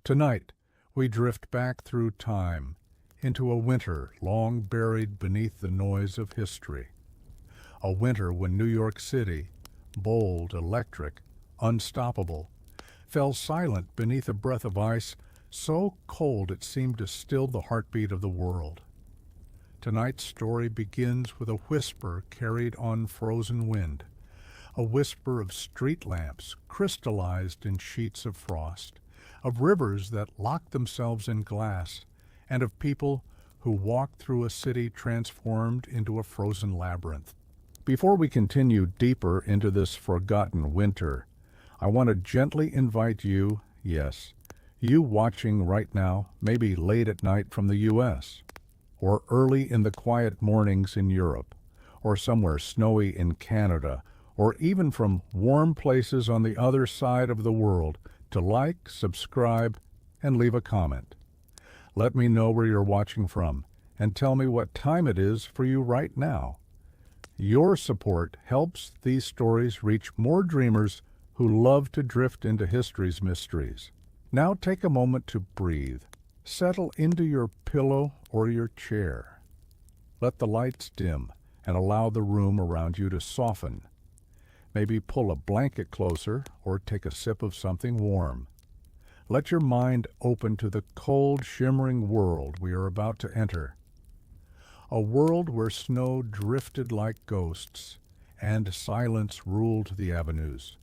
Tonight, we drift back through time into a winter long buried beneath the noise of history. A winter when New York City, bold, electric, unstoppable, fell silent beneath a breath of ice so cold it seemed to still the heartbeat of the world. Tonight's story begins with a whisper carried on frozen wind, a whisper of street lamps crystallized in sheets of frost, of rivers that locked themselves in glass, and of people who walked through a city transformed into a frozen labyrinth. Before we continue deeper into this forgotten winter, I want to gently invite you, yes, you watching right now, maybe late at night from the U.S., or early in the quiet mornings in Europe, or somewhere snowy in Canada, or even from warm places on the other side of the world, to like, subscribe, and leave a comment. Let me know where you're watching from, and tell me what time it is for you right now. Your support helps these stories reach more dreamers who love to drift into history's mysteries. Now take a moment to breathe. Settle into your pillow or your chair. Let the lights dim and allow the room around you to soften. Maybe pull a blanket closer or take a sip of something warm. Let your mind open to the cold, shimmering world we are about to enter. A world where snow drifted like ghosts and silence ruled the avenues.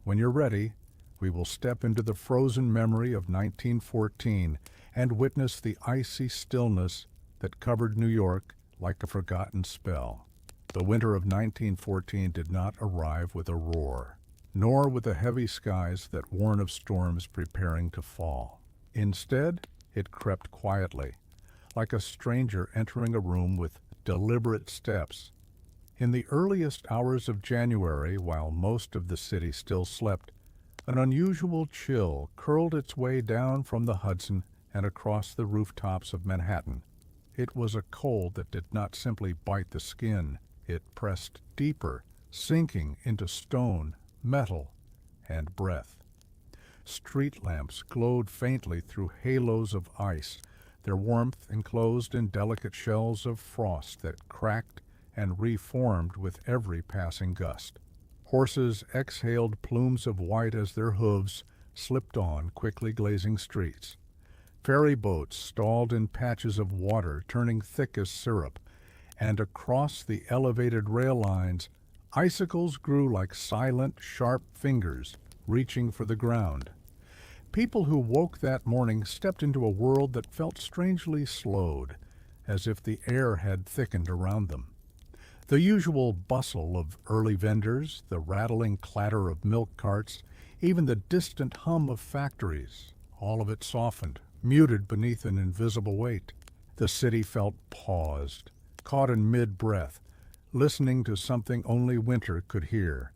When you're ready, we will step into the frozen memory of 1914 and witness the icy stillness that covered New York like a forgotten spell. The winter of 1914 did not arrive with a roar, nor with the heavy skies that warn of storms preparing to fall. Instead, it crept quietly, like a stranger entering a room with deliberate steps. In the earliest hours of January, while most of the city still slept, an unusual chill curled its way down from the Hudson and across the rooftops of Manhattan. It was a cold that did not simply bite the skin. It pressed deeper, sinking into stone, metal, and breath. Street lamps glowed faintly through halos of ice, their warmth enclosed in delicate shells of frost that cracked and reformed with every passing gust. Horses exhaled plumes of white as their hooves slipped on quickly glazing streets. Ferry boats stalled in patches of water turning thick as syrup, and across the elevated rail lines, icicles grew like silent, sharp fingers reaching for the ground. People who woke that morning stepped into a world that felt strangely slowed, as if the air had thickened around them. The usual bustle of early vendors, the rattling clatter of milk carts, even the distant hum of factories, all of it softened, muted beneath an invisible weight. The city felt paused, caught in mid-breath, listening to something only winter could hear.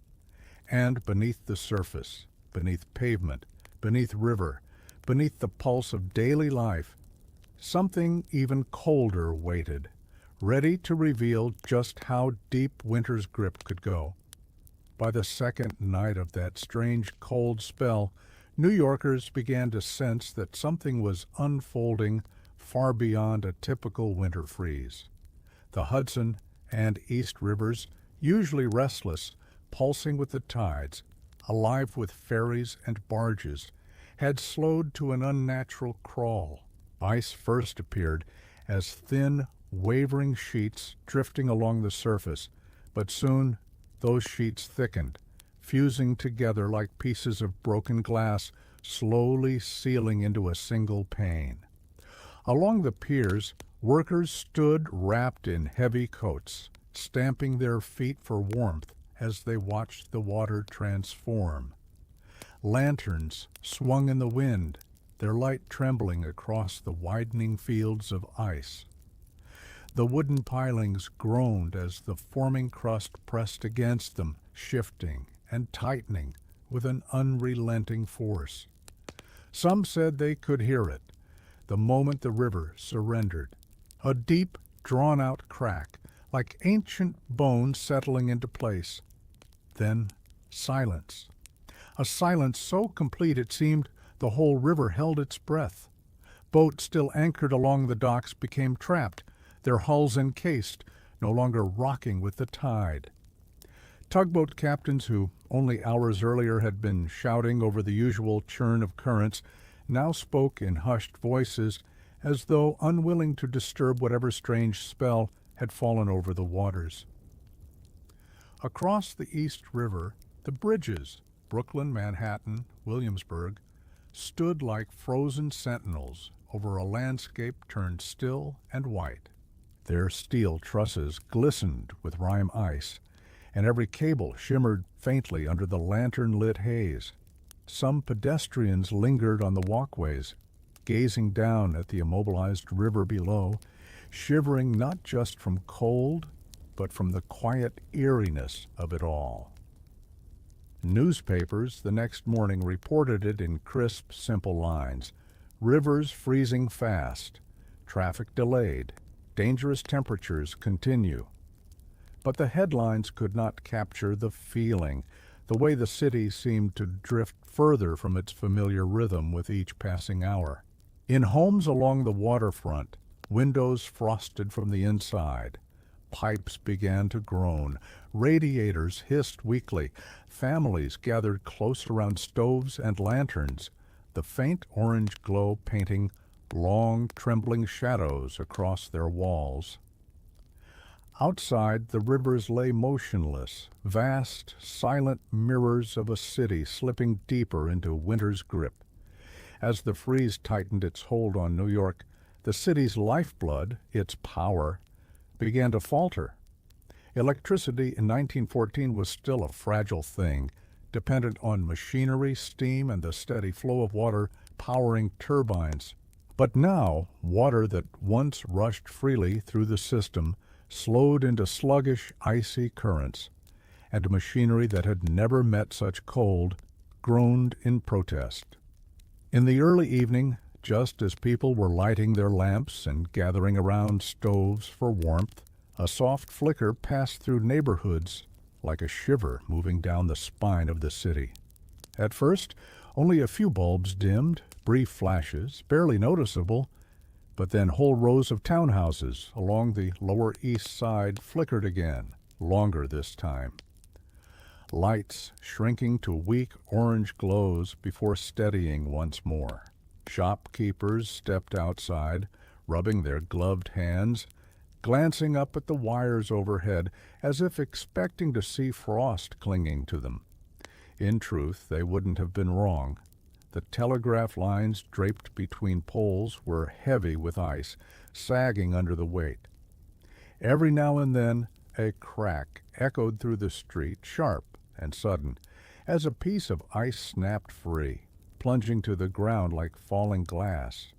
And beneath the surface, beneath pavement, beneath river, beneath the pulse of daily life, something even colder waited, ready to reveal just how deep winter's grip could go. By the second night of that strange cold spell, New Yorkers began to sense that something was unfolding far beyond a typical winter freeze. The Hudson and East Rivers, usually restless, pulsing with the tides, alive with ferries and barges, had slowed to an unnatural crawl. Ice first appeared as thin, wavering sheets drifting along the surface, but soon those sheets thickened, fusing together like pieces of broken glass, slowly sealing into a single pane. Along the piers, workers stood wrapped in heavy coats, stamping their feet for warmth as they watched the water transform. Lanterns swung in the wind, their light trembling across the widening fields of ice. The wooden pilings groaned as the forming crust pressed against them, shifting and tightening with an unrelenting force. Some said they could hear it, the moment the river surrendered, a deep, drawn-out crack, like ancient bones settling into place. Then silence, a silence so complete it seemed The whole river held its breath. Boats still anchored along the docks became trapped, their hulls encased, no longer rocking with the tide. Tugboat captains who only hours earlier had been shouting over the usual churn of currents now spoke in hushed voices as though unwilling to disturb whatever strange spell had fallen over the waters. Across the East River, the bridges, Brooklyn, Manhattan, Williamsburg, stood like frozen sentinels over a landscape turned still and white. Their steel trusses glistened with rime ice, and every cable shimmered faintly under the lantern-lit haze. Some pedestrians lingered on the walkways, gazing down at the immobilized river below, shivering not just from cold, but from the quiet eeriness of it all. Newspapers the next morning reported it in crisp, simple lines. Rivers freezing fast, traffic delayed, dangerous temperatures continue. But the headlines could not capture the feeling, the way the city seemed to drift further from its familiar rhythm with each passing hour. In homes along the waterfront, windows frosted from the inside. Pipes began to groan. Radiators hissed weakly. Families gathered close around stoves and lanterns, the faint orange glow painting long, trembling shadows across their walls. Outside, the rivers lay motionless, vast, silent mirrors of a city slipping deeper into winter's grip. As the freeze tightened its hold on New York, the city's lifeblood, its power, began to falter. Electricity in 1914 was still a fragile thing, dependent on machinery, steam, and the steady flow of water powering turbines. But now, water that once rushed freely through the system slowed into sluggish, icy currents, and machinery that had never met such cold groaned in protest. In the early evening, just as people were lighting their lamps and gathering around stoves for warmth, a soft flicker passed through neighborhoods like a shiver moving down the spine of the city. At first, only a few bulbs dimmed, brief flashes, barely noticeable, but then whole rows of townhouses along the Lower East Side flickered again, longer this time. Lights shrinking to weak orange glows before steadying once more. Shopkeepers stepped outside, rubbing their gloved hands, glancing up at the wires overhead as if expecting to see frost clinging to them. In truth, they wouldn't have been wrong. The telegraph lines draped between poles were heavy with ice, sagging under the weight. Every now and then, a crack echoed through the street, sharp and sudden, as a piece of ice snapped free, plunging to the ground like falling glass.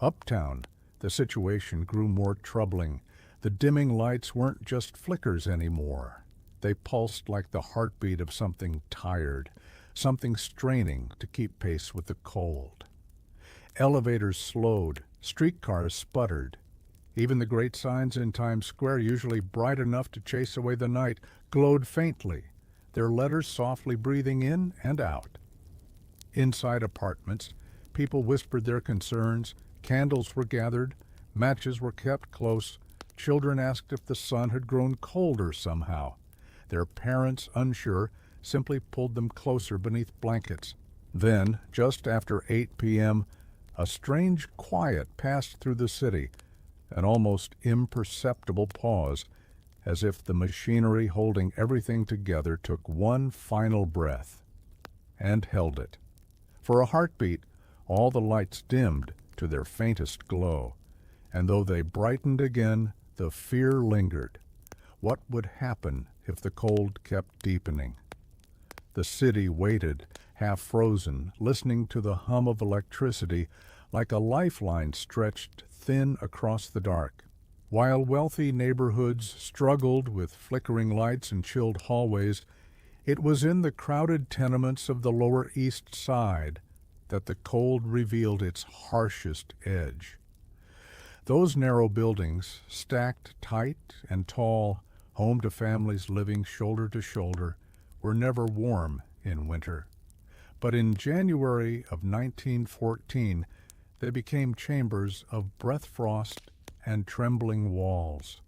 Uptown, the situation grew more troubling. The dimming lights weren't just flickers anymore. They pulsed like the heartbeat of something tired, something straining to keep pace with the cold. Elevators slowed, streetcars sputtered. Even the great signs in Times Square, usually bright enough to chase away the night, glowed faintly, their letters softly breathing in and out. Inside apartments, people whispered their concerns, candles were gathered, matches were kept close, children asked if the sun had grown colder somehow. Their parents, unsure, simply pulled them closer beneath blankets. Then, just after 8 p.m., a strange quiet passed through the city, an almost imperceptible pause, as if the machinery holding everything together took one final breath, and held it. For a heartbeat, all the lights dimmed to their faintest glow, and though they brightened again, the fear lingered. What would happen if the cold kept deepening? The city waited, half frozen, listening to the hum of electricity like a lifeline stretched thin across the dark. While wealthy neighborhoods struggled with flickering lights and chilled hallways, it was in the crowded tenements of the Lower East Side that the cold revealed its harshest edge. Those narrow buildings, stacked tight and tall, home to families living shoulder to shoulder, were never warm in winter. But in January of 1914, they became chambers of breath frost and trembling walls.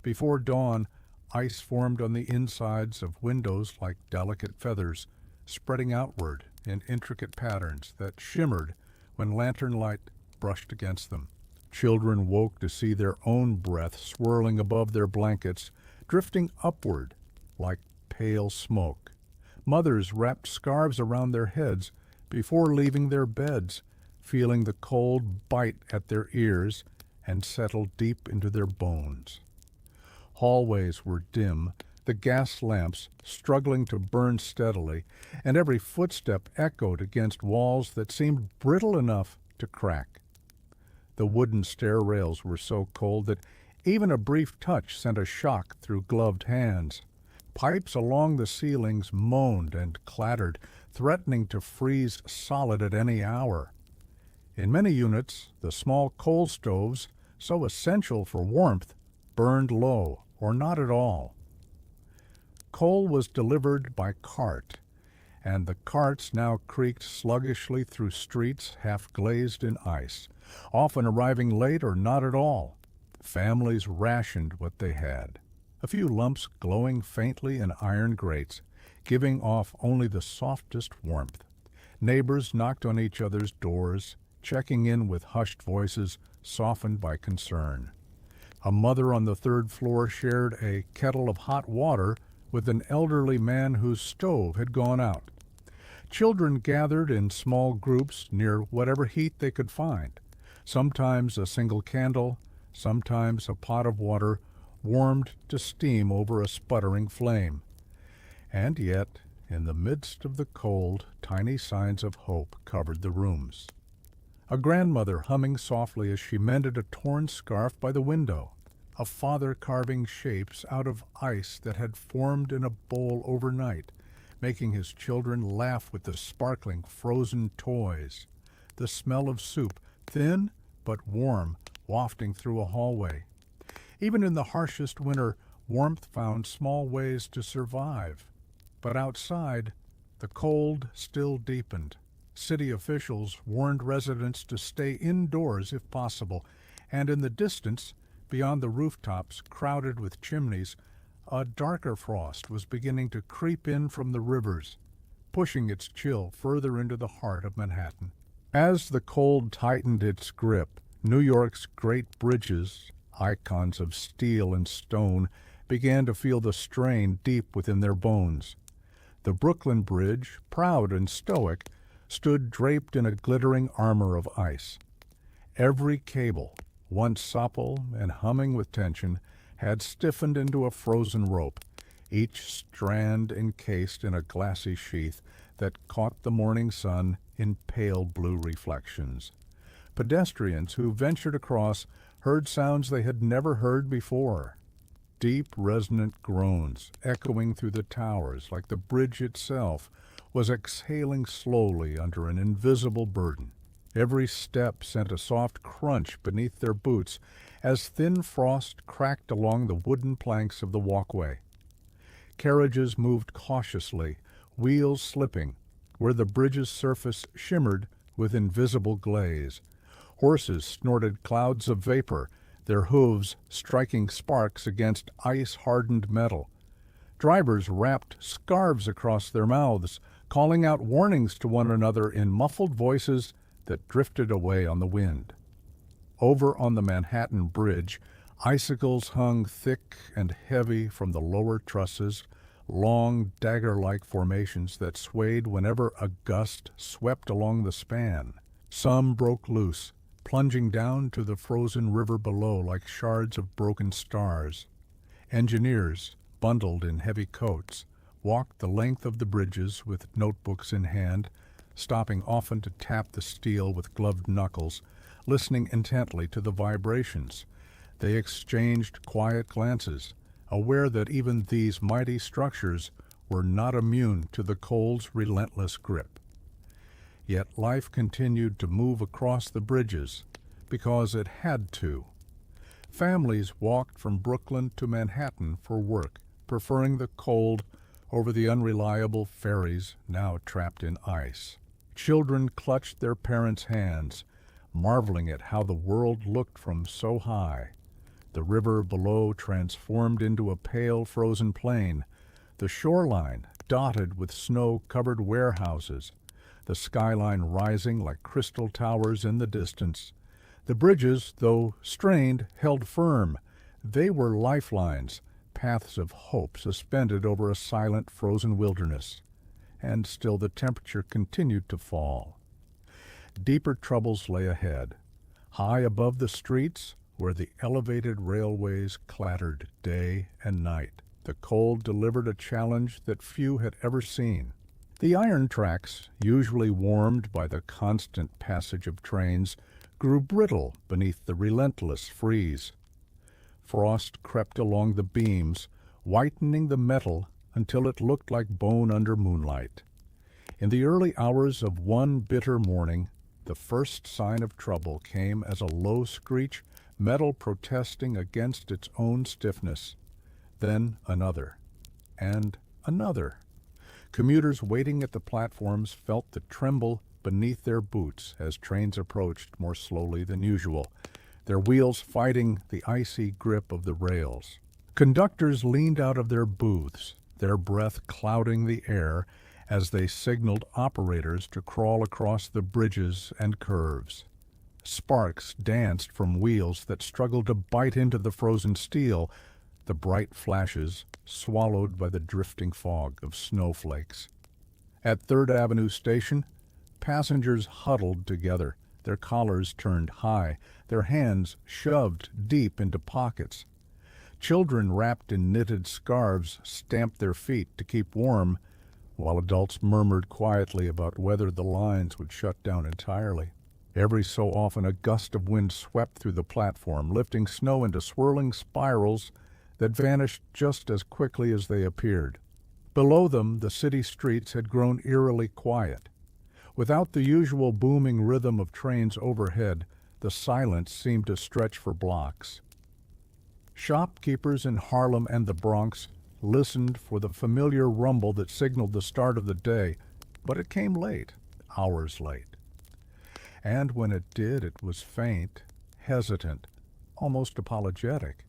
Before dawn, ice formed on the insides of windows like delicate feathers, spreading outward in intricate patterns that shimmered when lantern light brushed against them. Children woke to see their own breath swirling above their blankets, drifting upward like pale smoke. Mothers wrapped scarves around their heads before leaving their beds, feeling the cold bite at their ears and settle deep into their bones. Hallways were dim, the gas lamps struggling to burn steadily, and every footstep echoed against walls that seemed brittle enough to crack. The wooden stair rails were so cold that even a brief touch sent a shock through gloved hands. Pipes along the ceilings moaned and clattered, threatening to freeze solid at any hour. In many units, the small coal stoves, so essential for warmth, burned low or not at all. Coal was delivered by cart, and the carts now creaked sluggishly through streets half glazed in ice, often arriving late or not at all. Families rationed what they had. A few lumps glowing faintly in iron grates, giving off only the softest warmth. Neighbors knocked on each other's doors, checking in with hushed voices softened by concern. A mother on the third floor shared a kettle of hot water with an elderly man whose stove had gone out. Children gathered in small groups near whatever heat they could find. Sometimes a single candle, sometimes a pot of water warmed to steam over a sputtering flame. And yet, in the midst of the cold, tiny signs of hope covered the rooms. A grandmother humming softly as she mended a torn scarf by the window. A father carving shapes out of ice that had formed in a bowl overnight, making his children laugh with the sparkling frozen toys. The smell of soup, thin but warm, wafting through a hallway. Even in the harshest winter, warmth found small ways to survive. But outside, the cold still deepened. City officials warned residents to stay indoors if possible, and in the distance, beyond the rooftops crowded with chimneys, a darker frost was beginning to creep in from the rivers, pushing its chill further into the heart of Manhattan. As the cold tightened its grip, New York's great bridges, icons of steel and stone, began to feel the strain deep within their bones. The Brooklyn Bridge, proud and stoic, stood draped in a glittering armor of ice. Every cable, once supple and humming with tension, had stiffened into a frozen rope, each strand encased in a glassy sheath that caught the morning sun in pale blue reflections. Pedestrians who ventured across heard sounds they had never heard before. Deep, resonant groans echoing through the towers like the bridge itself was exhaling slowly under an invisible burden. Every step sent a soft crunch beneath their boots as thin frost cracked along the wooden planks of the walkway. Carriages moved cautiously, wheels slipping, where the bridge's surface shimmered with invisible glaze. Horses snorted clouds of vapor, their hooves striking sparks against ice-hardened metal. Drivers wrapped scarves across their mouths, calling out warnings to one another in muffled voices that drifted away on the wind. Over on the Manhattan Bridge, icicles hung thick and heavy from the lower trusses, long dagger-like formations that swayed whenever a gust swept along the span. Some broke loose, plunging down to the frozen river below like shards of broken stars. Engineers, bundled in heavy coats, walked the length of the bridges with notebooks in hand, stopping often to tap the steel with gloved knuckles, listening intently to the vibrations. They exchanged quiet glances, aware that even these mighty structures were not immune to the cold's relentless grip. Yet life continued to move across the bridges because it had to. Families walked from Brooklyn to Manhattan for work, preferring the cold over the unreliable ferries now trapped in ice. Children clutched their parents' hands, marveling at how the world looked from so high. The river below transformed into a pale frozen plain, the shoreline dotted with snow-covered warehouses, the skyline rising like crystal towers in the distance. The bridges, though strained, held firm. They were lifelines, paths of hope suspended over a silent, frozen wilderness. And still the temperature continued to fall. Deeper troubles lay ahead. High above the streets, where the elevated railways clattered day and night, the cold delivered a challenge that few had ever seen. The iron tracks, usually warmed by the constant passage of trains, grew brittle beneath the relentless freeze. Frost crept along the beams, whitening the metal until it looked like bone under moonlight. In the early hours of one bitter morning, the first sign of trouble came as a low screech, metal protesting against its own stiffness. Then another, and another. Commuters waiting at the platforms felt the tremble beneath their boots as trains approached more slowly than usual, their wheels fighting the icy grip of the rails. Conductors leaned out of their booths, their breath clouding the air as they signaled operators to crawl across the bridges and curves. Sparks danced from wheels that struggled to bite into the frozen steel, the bright flashes swallowed by the drifting fog of snowflakes. At Third Avenue Station, passengers huddled together, their collars turned high, their hands shoved deep into pockets. Children wrapped in knitted scarves stamped their feet to keep warm, while adults murmured quietly about whether the lines would shut down entirely. Every so often a gust of wind swept through the platform, lifting snow into swirling spirals that vanished just as quickly as they appeared. Below them, the city streets had grown eerily quiet. Without the usual booming rhythm of trains overhead, the silence seemed to stretch for blocks. Shopkeepers in Harlem and the Bronx listened for the familiar rumble that signaled the start of the day, but it came late, hours late. And when it did, it was faint, hesitant, almost apologetic.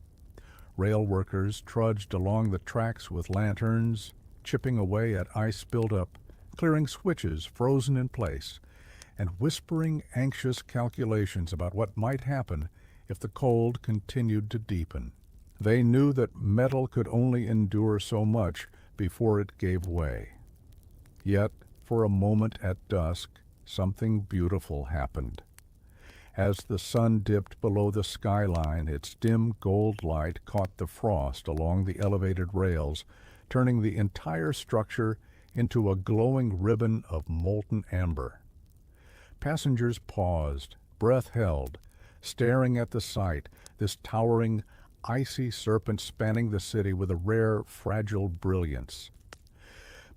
Rail workers trudged along the tracks with lanterns, chipping away at ice buildup, clearing switches frozen in place, and whispering anxious calculations about what might happen if the cold continued to deepen. They knew that metal could only endure so much before it gave way. Yet, for a moment at dusk, something beautiful happened. As the sun dipped below the skyline, its dim gold light caught the frost along the elevated rails, turning the entire structure into a glowing ribbon of molten amber. Passengers paused, breath held, staring at the sight, this towering, icy serpent spanning the city with a rare, fragile brilliance.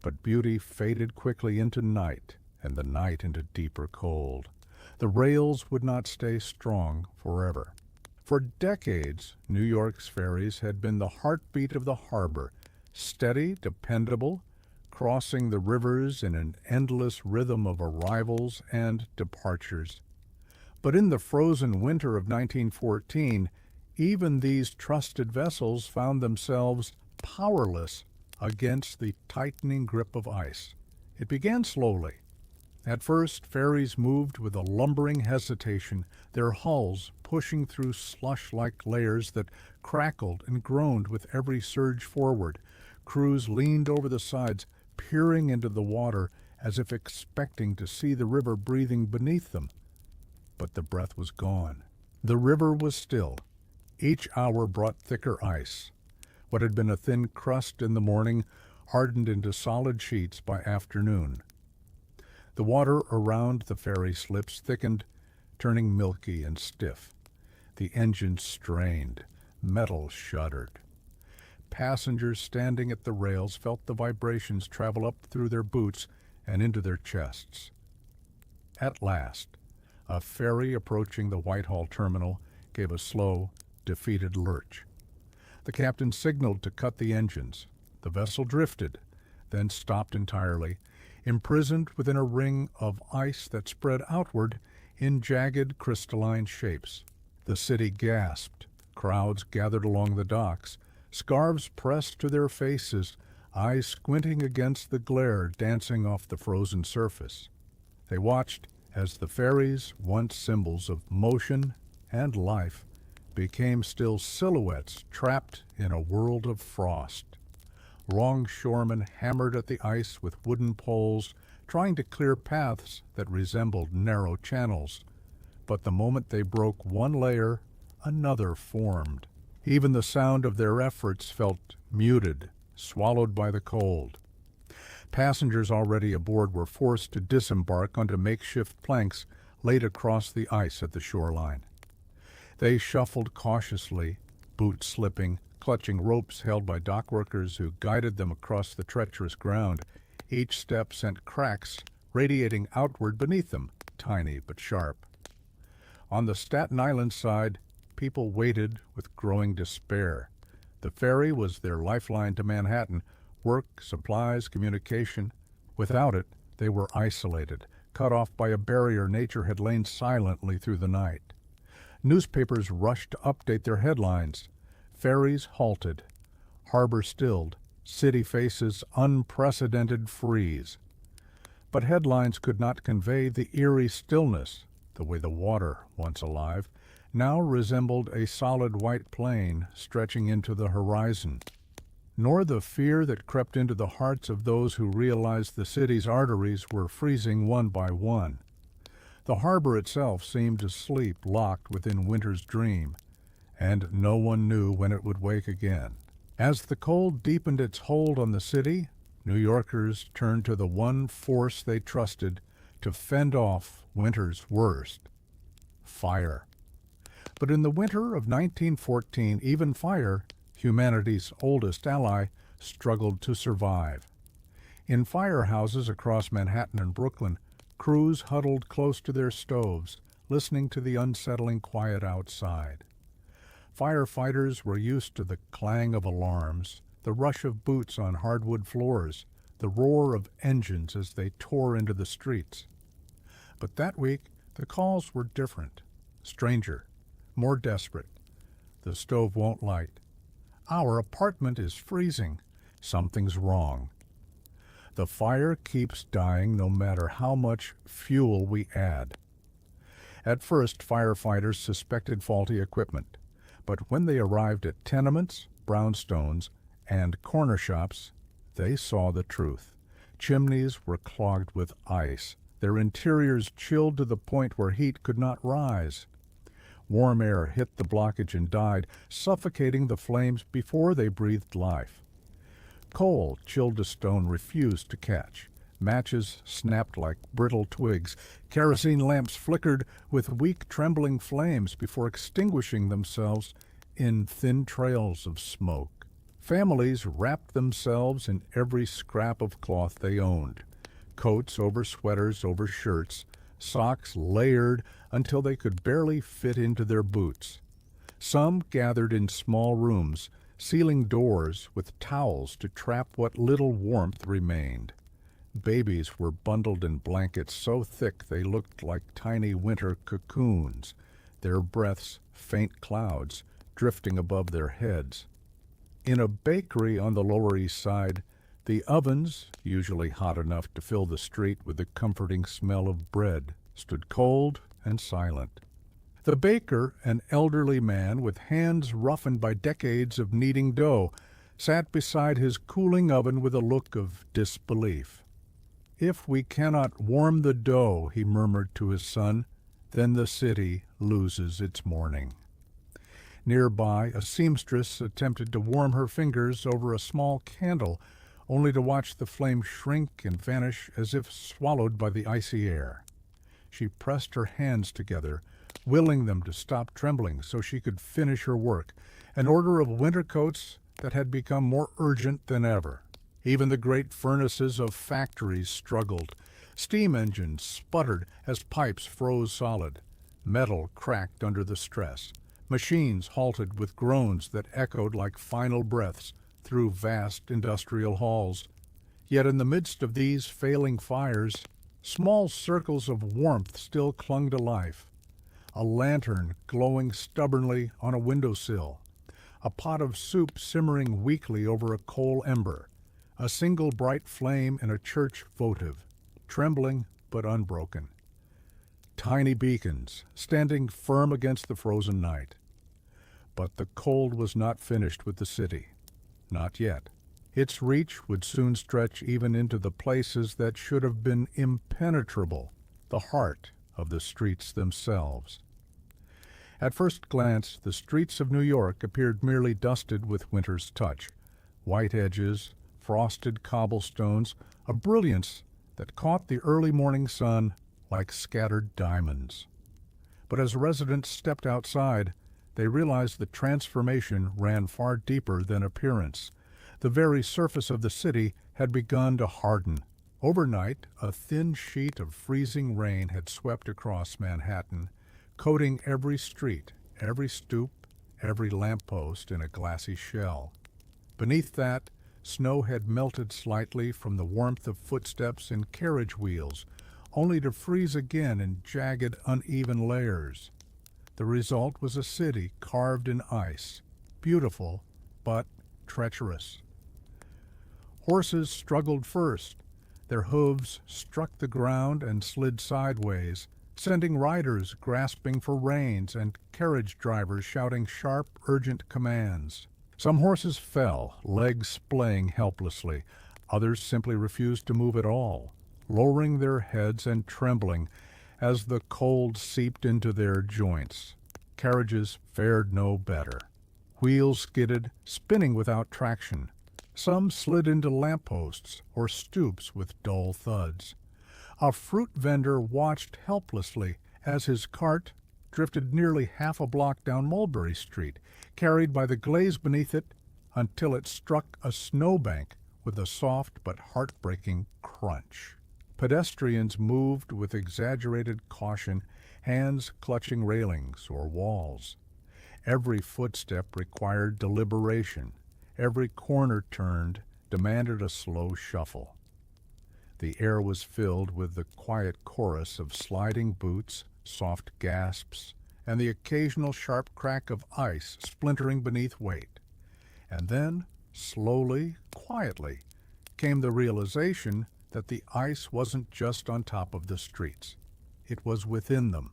But beauty faded quickly into night, and the night into deeper cold. The rails would not stay strong forever. For decades, New York's ferries had been the heartbeat of the harbor, steady, dependable, crossing the rivers in an endless rhythm of arrivals and departures. But in the frozen winter of 1914, even these trusted vessels found themselves powerless against the tightening grip of ice. It began slowly. At first, ferries moved with a lumbering hesitation, their hulls pushing through slush-like layers that crackled and groaned with every surge forward. Crews leaned over the sides, peering into the water as if expecting to see the river breathing beneath them. But the breath was gone. The river was still. Each hour brought thicker ice. What had been a thin crust in the morning hardened into solid sheets by afternoon. The water around the ferry slips thickened, turning milky and stiff. The engines strained. Metal shuddered. Passengers standing at the rails felt the vibrations travel up through their boots and into their chests. At last, a ferry approaching the Whitehall terminal gave a slow, defeated lurch. The captain signaled to cut the engines. The vessel drifted, then stopped entirely, imprisoned within a ring of ice that spread outward in jagged crystalline shapes. The city gasped. Crowds gathered along the docks, scarves pressed to their faces, eyes squinting against the glare dancing off the frozen surface. They watched as the ferries, once symbols of motion and life, became still silhouettes trapped in a world of frost. Longshoremen hammered at the ice with wooden poles, trying to clear paths that resembled narrow channels. But the moment they broke one layer, another formed. Even the sound of their efforts felt muted, swallowed by the cold. Passengers already aboard were forced to disembark onto makeshift planks laid across the ice at the shoreline. They shuffled cautiously, boots slipping, clutching ropes held by dock workers who guided them across the treacherous ground. Each step sent cracks radiating outward beneath them, tiny but sharp. On the Staten Island side, people waited with growing despair. The ferry was their lifeline to Manhattan, work, supplies, communication. Without it, they were isolated, cut off by a barrier nature had lain silently through the night. Newspapers rushed to update their headlines. Ferries halted, harbor stilled, city faces unprecedented freeze. But headlines could not convey the eerie stillness, the way the water, once alive, now resembled a solid white plain stretching into the horizon, nor the fear that crept into the hearts of those who realized the city's arteries were freezing one by one. The harbor itself seemed to sleep locked within winter's dream, and no one knew when it would wake again. As the cold deepened its hold on the city, New Yorkers turned to the one force they trusted to fend off winter's worst: fire. But in the winter of 1914, even fire, humanity's oldest ally, struggled to survive. In firehouses across Manhattan and Brooklyn, crews huddled close to their stoves, listening to the unsettling quiet outside. Firefighters were used to the clang of alarms, the rush of boots on hardwood floors, the roar of engines as they tore into the streets. But that week, the calls were different, stranger, more desperate. The stove won't light. Our apartment is freezing. Something's wrong. The fire keeps dying no matter how much fuel we add. At first, firefighters suspected faulty equipment, but when they arrived at tenements, brownstones, and corner shops, they saw the truth. Chimneys were clogged with ice, their interiors chilled to the point where heat could not rise. Warm air hit the blockage and died, suffocating the flames before they breathed life. Coal, chilled to stone, refused to catch. Matches snapped like brittle twigs. Kerosene lamps flickered with weak, trembling flames before extinguishing themselves in thin trails of smoke. Families wrapped themselves in every scrap of cloth they owned. Coats over sweaters over shirts, socks layered until they could barely fit into their boots. Some gathered in small rooms, sealing doors with towels to trap what little warmth remained. Babies were bundled in blankets so thick they looked like tiny winter cocoons, their breaths faint clouds drifting above their heads. In a bakery on the Lower East Side, the ovens, usually hot enough to fill the street with the comforting smell of bread, stood cold and silent. The baker, an elderly man with hands roughened by decades of kneading dough, sat beside his cooling oven with a look of disbelief. "If we cannot warm the dough," he murmured to his son, "then the city loses its morning." Nearby, a seamstress attempted to warm her fingers over a small candle, only to watch the flame shrink and vanish as if swallowed by the icy air. She pressed her hands together, willing them to stop trembling so she could finish her work, an order of winter coats that had become more urgent than ever. Even the great furnaces of factories struggled. Steam engines sputtered as pipes froze solid. Metal cracked under the stress. Machines halted with groans that echoed like final breaths through vast industrial halls. Yet in the midst of these failing fires, small circles of warmth still clung to life. A lantern glowing stubbornly on a windowsill, a pot of soup simmering weakly over a coal ember, a single bright flame in a church votive, trembling but unbroken. Tiny beacons, standing firm against the frozen night. But the cold was not finished with the city. Not yet. Its reach would soon stretch even into the places that should have been impenetrable, the heart of the streets themselves. At first glance, the streets of New York appeared merely dusted with winter's touch. White edges, frosted cobblestones, a brilliance that caught the early morning sun like scattered diamonds. But as residents stepped outside, they realized the transformation ran far deeper than appearance. The very surface of the city had begun to harden. Overnight, a thin sheet of freezing rain had swept across Manhattan, coating every street, every stoop, every lamppost in a glassy shell. Beneath that, snow had melted slightly from the warmth of footsteps in carriage wheels, only to freeze again in jagged, uneven layers. The result was a city carved in ice, beautiful but treacherous. Horses struggled first. Their hooves struck the ground and slid sideways, sending riders grasping for reins and carriage drivers shouting sharp, urgent commands. Some horses fell, legs splaying helplessly. Others simply refused to move at all, lowering their heads and trembling as the cold seeped into their joints. Carriages fared no better. Wheels skidded, spinning without traction. Some slid into lampposts or stoops with dull thuds. A fruit vendor watched helplessly as his cart drifted nearly half a block down Mulberry Street, carried by the glaze beneath it until it struck a snowbank with a soft but heartbreaking crunch. Pedestrians moved with exaggerated caution, hands clutching railings or walls. Every footstep required deliberation. Every corner turned demanded a slow shuffle. The air was filled with the quiet chorus of sliding boots, soft gasps, and the occasional sharp crack of ice splintering beneath weight. And then, slowly, quietly, came the realization that the ice wasn't just on top of the streets. It was within them.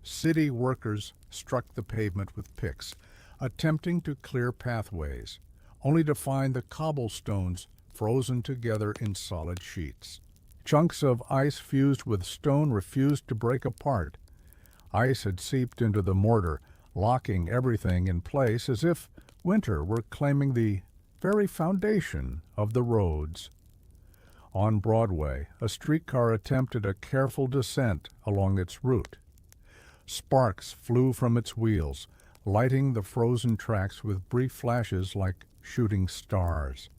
City workers struck the pavement with picks, attempting to clear pathways, only to find the cobblestones frozen together in solid sheets. Chunks of ice fused with stone refused to break apart. Ice had seeped into the mortar, locking everything in place as if winter were claiming the very foundation of the roads. On Broadway, a streetcar attempted a careful descent along its route. Sparks flew from its wheels, lighting the frozen tracks with brief flashes like shooting stars.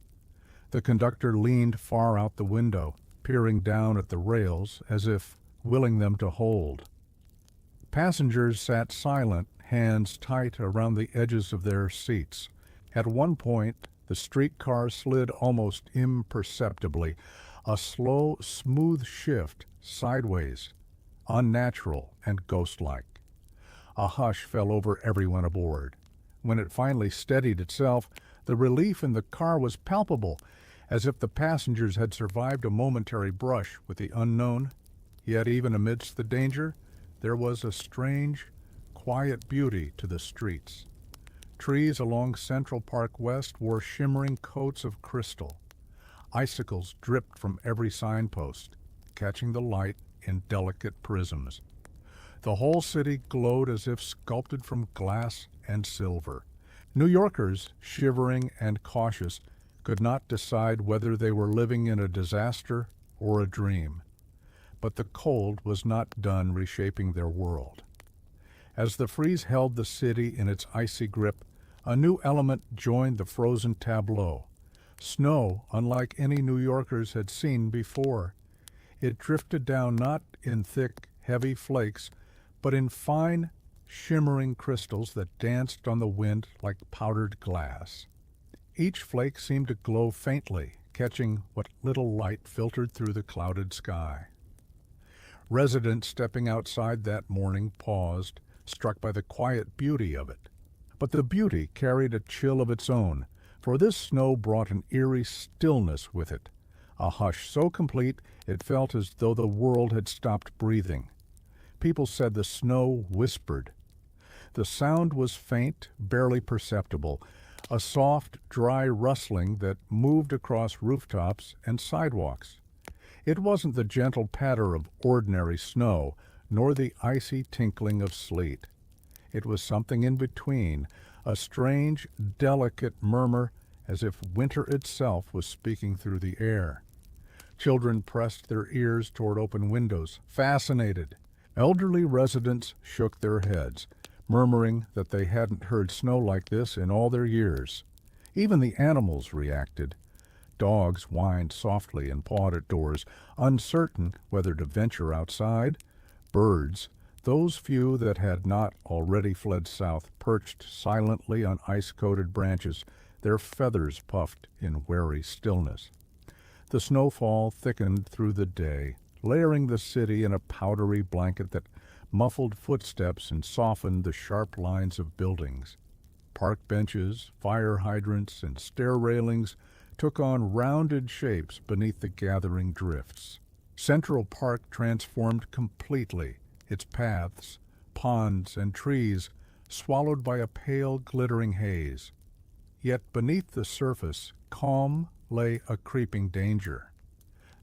The conductor leaned far out the window, peering down at the rails as if willing them to hold. Passengers sat silent, hands tight around the edges of their seats. At one point, the streetcar slid almost imperceptibly, a slow, smooth shift sideways, unnatural and ghost-like. A hush fell over everyone aboard. When it finally steadied itself, the relief in the car was palpable, as if the passengers had survived a momentary brush with the unknown. Yet even amidst the danger, there was a strange, quiet beauty to the streets. Trees along Central Park West wore shimmering coats of crystal. Icicles dripped from every signpost, catching the light in delicate prisms. The whole city glowed as if sculpted from glass and silver. New Yorkers, shivering and cautious, could not decide whether they were living in a disaster or a dream. But the cold was not done reshaping their world. As the freeze held the city in its icy grip, a new element joined the frozen tableau. Snow, unlike any New Yorkers had seen before. It drifted down not in thick, heavy flakes, but in fine, shimmering crystals that danced on the wind like powdered glass. Each flake seemed to glow faintly, catching what little light filtered through the clouded sky. Residents stepping outside that morning paused, struck by the quiet beauty of it. But the beauty carried a chill of its own, for this snow brought an eerie stillness with it, a hush so complete it felt as though the world had stopped breathing. People said the snow whispered. The sound was faint, barely perceptible, a soft, dry rustling that moved across rooftops and sidewalks. It wasn't the gentle patter of ordinary snow, nor the icy tinkling of sleet. It was something in between, a strange, delicate murmur, as if winter itself was speaking through the air. Children pressed their ears toward open windows, fascinated. Elderly residents shook their heads, murmuring that they hadn't heard snow like this in all their years. Even the animals reacted. Dogs whined softly and pawed at doors, uncertain whether to venture outside. Birds, those few that had not already fled south, perched silently on ice-coated branches, their feathers puffed in wary stillness. The snowfall thickened through the day, layering the city in a powdery blanket that muffled footsteps and softened the sharp lines of buildings. Park benches, fire hydrants, and stair railings took on rounded shapes beneath the gathering drifts. Central Park transformed completely, its paths, ponds, and trees swallowed by a pale, glittering haze. Yet beneath the surface, calm, lay a creeping danger.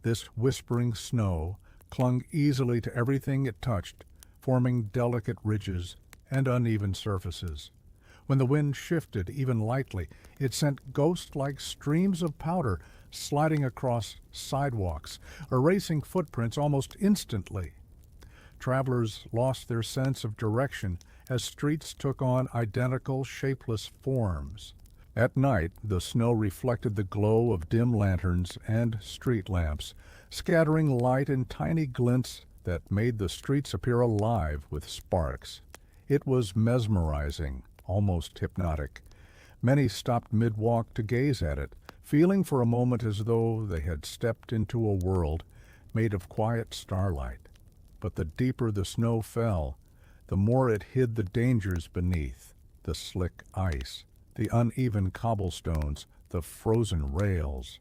This whispering snow clung easily to everything it touched, forming delicate ridges and uneven surfaces. When the wind shifted even lightly, it sent ghost-like streams of powder sliding across sidewalks, erasing footprints almost instantly. Travelers lost their sense of direction as streets took on identical, shapeless forms. At night, the snow reflected the glow of dim lanterns and street lamps, scattering light in tiny glints that made the streets appear alive with sparks. It was mesmerizing, almost hypnotic. Many stopped mid-walk to gaze at it, feeling for a moment as though they had stepped into a world made of quiet starlight. But the deeper the snow fell, the more it hid the dangers beneath, the slick ice, the uneven cobblestones, the frozen rails.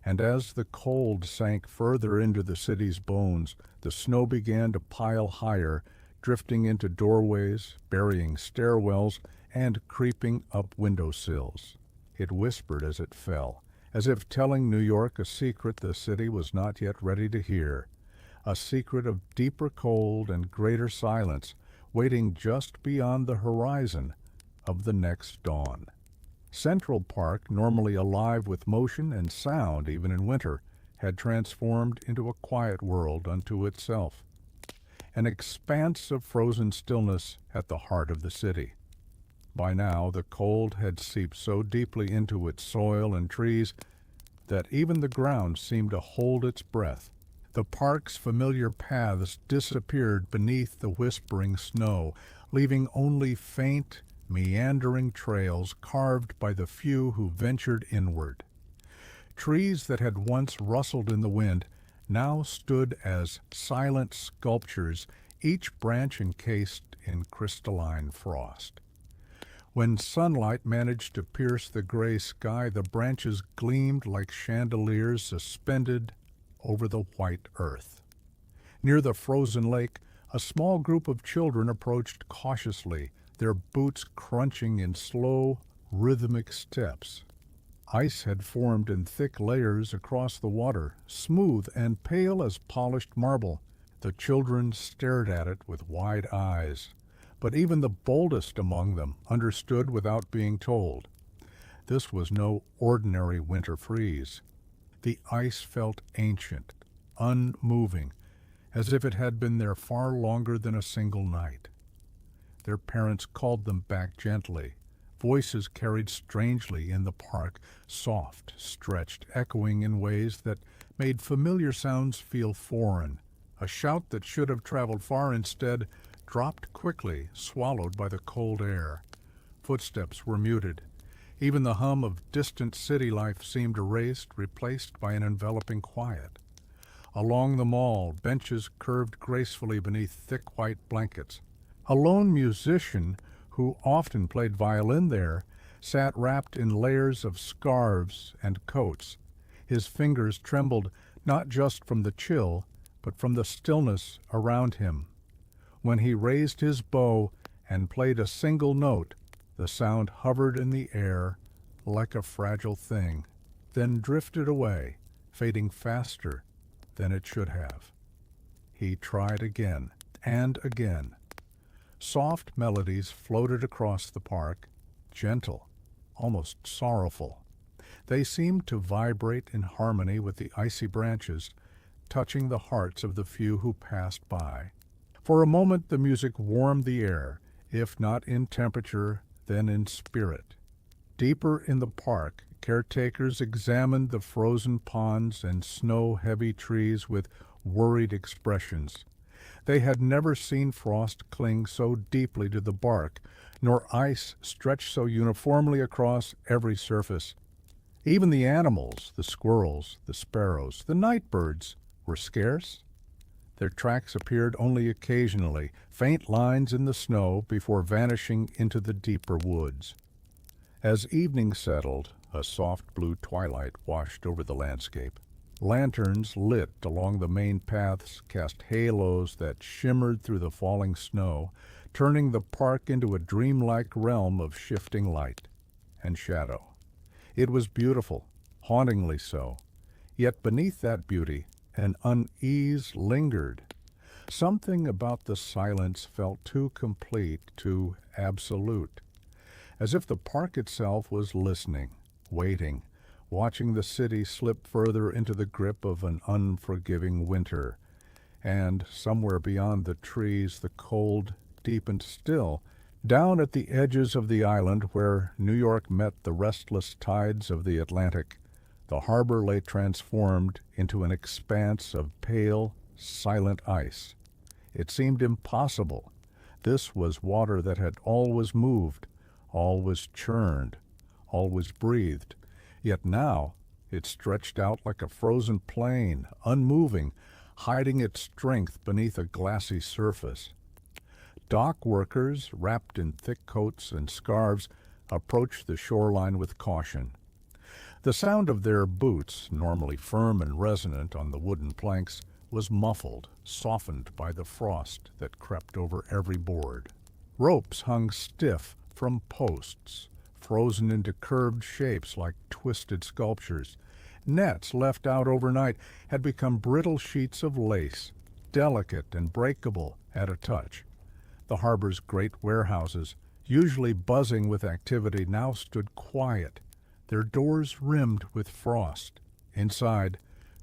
And as the cold sank further into the city's bones, the snow began to pile higher, drifting into doorways, burying stairwells, and creeping up windowsills. It whispered as it fell, as if telling New York a secret the city was not yet ready to hear, a secret of deeper cold and greater silence, waiting just beyond the horizon of the next dawn. Central Park, normally alive with motion and sound even in winter, had transformed into a quiet world unto itself, an expanse of frozen stillness at the heart of the city. By now, the cold had seeped so deeply into its soil and trees that even the ground seemed to hold its breath. The park's familiar paths disappeared beneath the whispering snow, leaving only faint, meandering trails carved by the few who ventured inward. Trees that had once rustled in the wind now stood as silent sculptures, each branch encased in crystalline frost. When sunlight managed to pierce the gray sky, the branches gleamed like chandeliers suspended over the white earth. Near the frozen lake, a small group of children approached cautiously, their boots crunching in slow, rhythmic steps. Ice had formed in thick layers across the water, smooth and pale as polished marble. The children stared at it with wide eyes, but even the boldest among them understood without being told. This was no ordinary winter freeze. The ice felt ancient, unmoving, as if it had been there far longer than a single night. Their parents called them back gently. Voices carried strangely in the park, soft, stretched, echoing in ways that made familiar sounds feel foreign. A shout that should have traveled far instead dropped quickly, swallowed by the cold air. Footsteps were muted. Even the hum of distant city life seemed erased, replaced by an enveloping quiet. Along the mall, benches curved gracefully beneath thick white blankets. A lone musician, who often played violin there, sat wrapped in layers of scarves and coats. His fingers trembled not just from the chill, but from the stillness around him. When he raised his bow and played a single note, the sound hovered in the air like a fragile thing, then drifted away, fading faster than it should have. He tried again and again. Soft melodies floated across the park, gentle, almost sorrowful. They seemed to vibrate in harmony with the icy branches, touching the hearts of the few who passed by. For a moment the music warmed the air, if not in temperature, then in spirit. Deeper in the park, caretakers examined the frozen ponds and snow-heavy trees with worried expressions. They had never seen frost cling so deeply to the bark, nor ice stretch so uniformly across every surface. Even the animals, the squirrels, the sparrows, the night birds, were scarce. Their tracks appeared only occasionally, faint lines in the snow before vanishing into the deeper woods. As evening settled, a soft blue twilight washed over the landscape. Lanterns lit along the main paths cast halos that shimmered through the falling snow, turning the park into a dreamlike realm of shifting light and shadow. It was beautiful, hauntingly so. Yet beneath that beauty, an unease lingered. Something about the silence felt too complete, too absolute, as if the park itself was listening, waiting, watching the city slip further into the grip of an unforgiving winter. And somewhere beyond the trees the cold deepened still. Down at the edges of the island where New York met the restless tides of the Atlantic, the harbor lay transformed into an expanse of pale, silent ice. It seemed impossible. This was water that had always moved, always churned, always breathed. Yet now it stretched out like a frozen plain, unmoving, hiding its strength beneath a glassy surface. Dock workers, wrapped in thick coats and scarves, approached the shoreline with caution. The sound of their boots, normally firm and resonant on the wooden planks, was muffled, softened by the frost that crept over every board. Ropes hung stiff from posts, frozen into curved shapes like twisted sculptures. Nets left out overnight had become brittle sheets of lace, delicate and breakable at a touch. The harbor's great warehouses, usually buzzing with activity, now stood quiet, their doors rimmed with frost. Inside,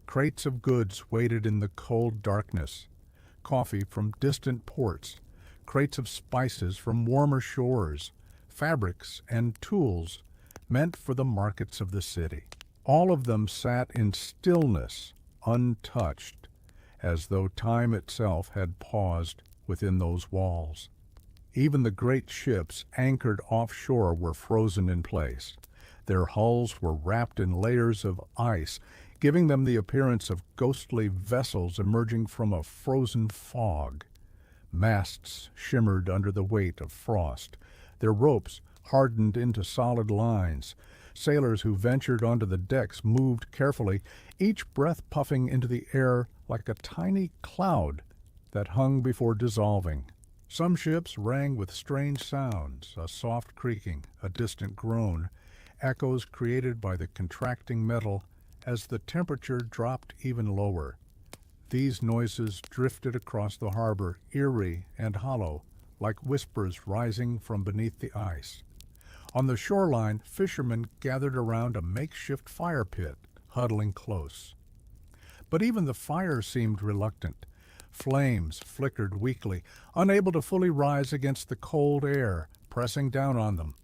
crates of goods waited in the cold darkness. Coffee from distant ports, crates of spices from warmer shores, fabrics and tools meant for the markets of the city. All of them sat in stillness, untouched, as though time itself had paused within those walls. Even the great ships anchored offshore were frozen in place. Their hulls were wrapped in layers of ice, giving them the appearance of ghostly vessels emerging from a frozen fog. Masts shimmered under the weight of frost, their ropes hardened into solid lines. Sailors who ventured onto the decks moved carefully, each breath puffing into the air like a tiny cloud that hung before dissolving. Some ships rang with strange sounds, a soft creaking, a distant groan, echoes created by the contracting metal as the temperature dropped even lower. These noises drifted across the harbor, eerie and hollow, like whispers rising from beneath the ice. On the shoreline, fishermen gathered around a makeshift fire pit, huddling close. But even the fire seemed reluctant. Flames flickered weakly, unable to fully rise against the cold air, pressing down on them.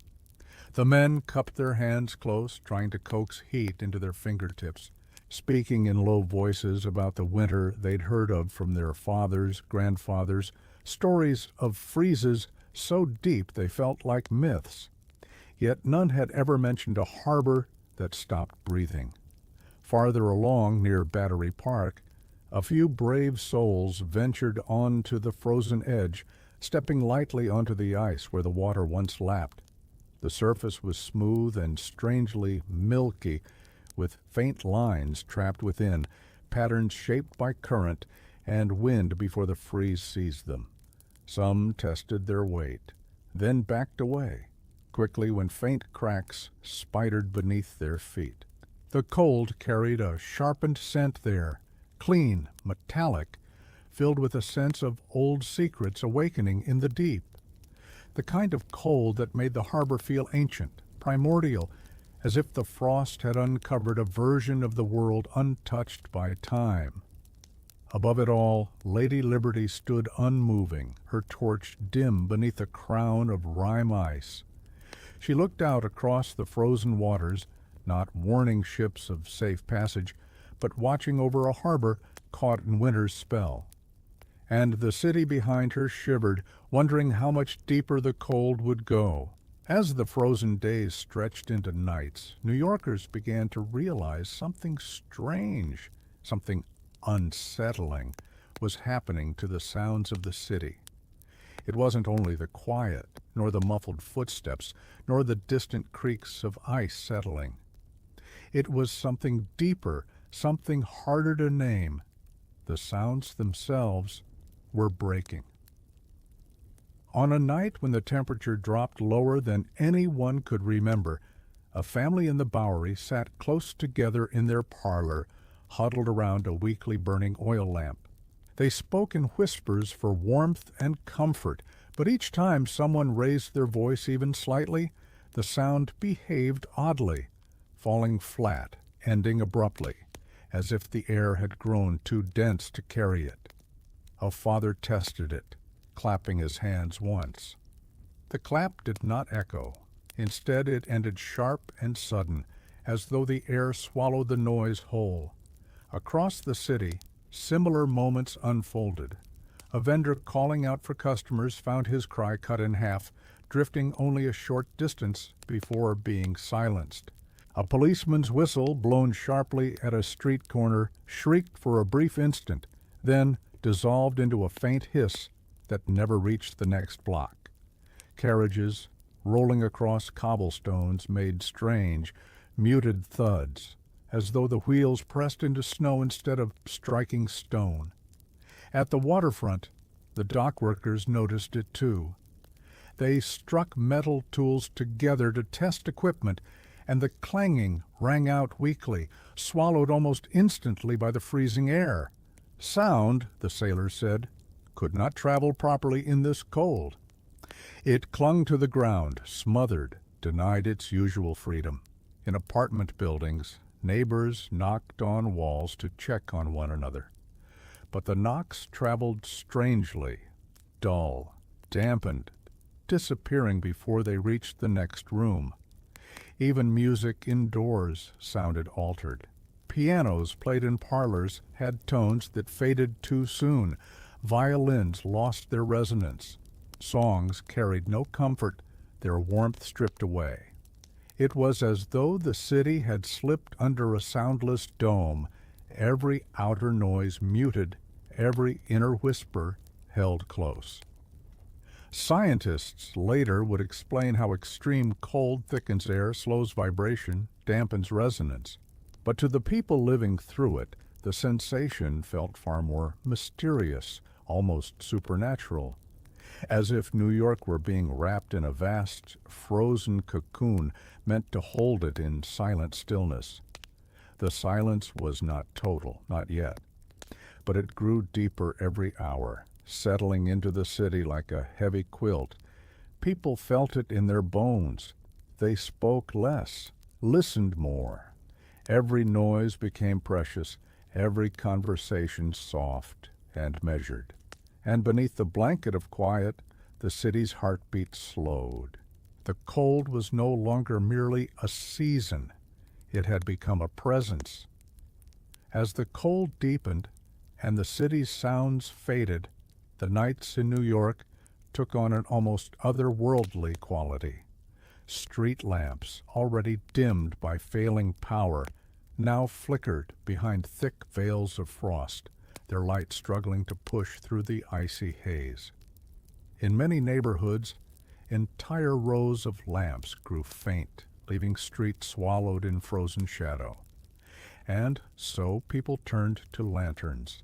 The men cupped their hands close, trying to coax heat into their fingertips, speaking in low voices about the winter they'd heard of from their fathers, grandfathers, stories of freezes so deep they felt like myths. Yet none had ever mentioned a harbor that stopped breathing. Farther along, near Battery Park, a few brave souls ventured on to the frozen edge, stepping lightly onto the ice where the water once lapped. The surface was smooth and strangely milky, with faint lines trapped within, patterns shaped by current and wind before the freeze seized them. Some tested their weight, then backed away quickly when faint cracks spidered beneath their feet. The cold carried a sharpened scent there, clean, metallic, filled with a sense of old secrets awakening in the deep. The kind of cold that made the harbor feel ancient, primordial, as if the frost had uncovered a version of the world untouched by time. Above it all, Lady Liberty stood unmoving, her torch dim beneath a crown of rime ice. She looked out across the frozen waters, not warning ships of safe passage, but watching over a harbor caught in winter's spell. And the city behind her shivered, wondering how much deeper the cold would go. As the frozen days stretched into nights, New Yorkers began to realize something strange, something unsettling, was happening to the sounds of the city. It wasn't only the quiet, nor the muffled footsteps, nor the distant creaks of ice settling. It was something deeper, something harder to name. The sounds themselves were breaking. On a night when the temperature dropped lower than anyone could remember, a family in the Bowery sat close together in their parlor, huddled around a weakly burning oil lamp. They spoke in whispers for warmth and comfort, but each time someone raised their voice even slightly, the sound behaved oddly, falling flat, ending abruptly, as if the air had grown too dense to carry it. A father tested it, clapping his hands once. The clap did not echo. Instead, it ended sharp and sudden, as though the air swallowed the noise whole. Across the city, similar moments unfolded. A vendor calling out for customers found his cry cut in half, drifting only a short distance before being silenced. A policeman's whistle, blown sharply at a street corner, shrieked for a brief instant, then dissolved into a faint hiss that never reached the next block. Carriages, rolling across cobblestones, made strange, muted thuds, as though the wheels pressed into snow instead of striking stone. At the waterfront, the dock workers noticed it too. They struck metal tools together to test equipment, and the clanging rang out weakly, swallowed almost instantly by the freezing air. Sound, the sailors said, could not travel properly in this cold. It clung to the ground, smothered, denied its usual freedom. In apartment buildings, neighbors knocked on walls to check on one another. But the knocks traveled strangely, dull, dampened, disappearing before they reached the next room. Even music indoors sounded altered. Pianos played in parlors had tones that faded too soon. Violins lost their resonance. Songs carried no comfort, their warmth stripped away. It was as though the city had slipped under a soundless dome, every outer noise muted, every inner whisper held close. Scientists later would explain how extreme cold thickens air, slows vibration, dampens resonance. But to the people living through it, the sensation felt far more mysterious, almost supernatural, as if New York were being wrapped in a vast, frozen cocoon meant to hold it in silent stillness. The silence was not total, not yet, but it grew deeper every hour, settling into the city like a heavy quilt. People felt it in their bones. They spoke less, listened more. Every noise became precious, every conversation soft and measured. And beneath the blanket of quiet, the city's heartbeat slowed. The cold was no longer merely a season. It had become a presence. As the cold deepened and the city's sounds faded, the nights in New York took on an almost otherworldly quality. Street lamps, already dimmed by failing power, now flickered behind thick veils of frost, their light struggling to push through the icy haze. In many neighborhoods, entire rows of lamps grew faint, leaving streets swallowed in frozen shadow. And so people turned to lanterns.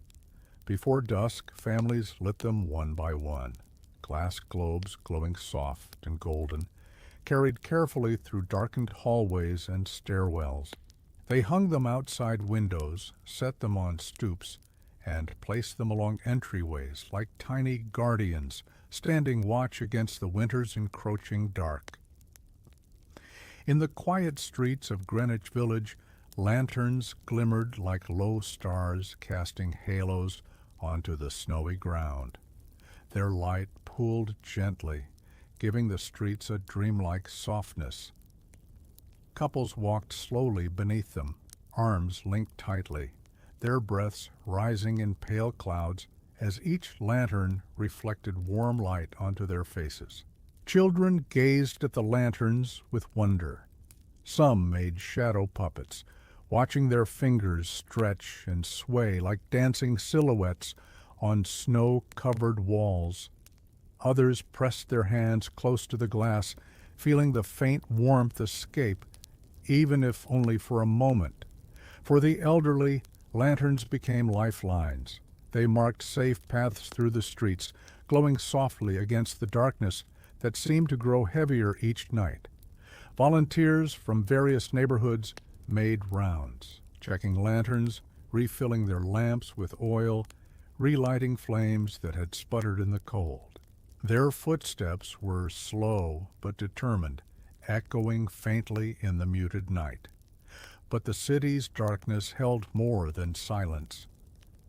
Before dusk, families lit them one by one, glass globes glowing soft and golden, carried carefully through darkened hallways and stairwells. They hung them outside windows, set them on stoops, and placed them along entryways like tiny guardians standing watch against the winter's encroaching dark. In the quiet streets of Greenwich Village, lanterns glimmered like low stars casting halos onto the snowy ground. Their light pooled gently, giving the streets a dreamlike softness. Couples walked slowly beneath them, arms linked tightly, their breaths rising in pale clouds as each lantern reflected warm light onto their faces. Children gazed at the lanterns with wonder. Some made shadow puppets, watching their fingers stretch and sway like dancing silhouettes on snow-covered walls. Others pressed their hands close to the glass, feeling the faint warmth escape, even if only for a moment. For the elderly, lanterns became lifelines. They marked safe paths through the streets, glowing softly against the darkness that seemed to grow heavier each night. Volunteers from various neighborhoods made rounds, checking lanterns, refilling their lamps with oil, relighting flames that had sputtered in the cold. Their footsteps were slow but determined, echoing faintly in the muted night. But the city's darkness held more than silence.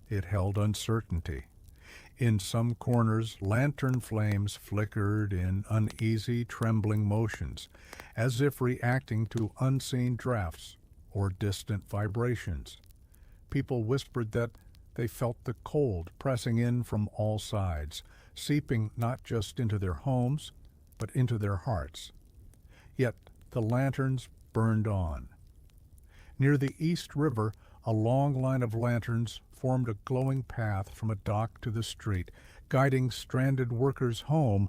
It held uncertainty. In some corners, lantern flames flickered in uneasy, trembling motions, as if reacting to unseen drafts or distant vibrations. People whispered that they felt the cold pressing in from all sides, seeping not just into their homes, but into their hearts. Yet the lanterns burned on. Near the East River, a long line of lanterns formed a glowing path from a dock to the street, guiding stranded workers home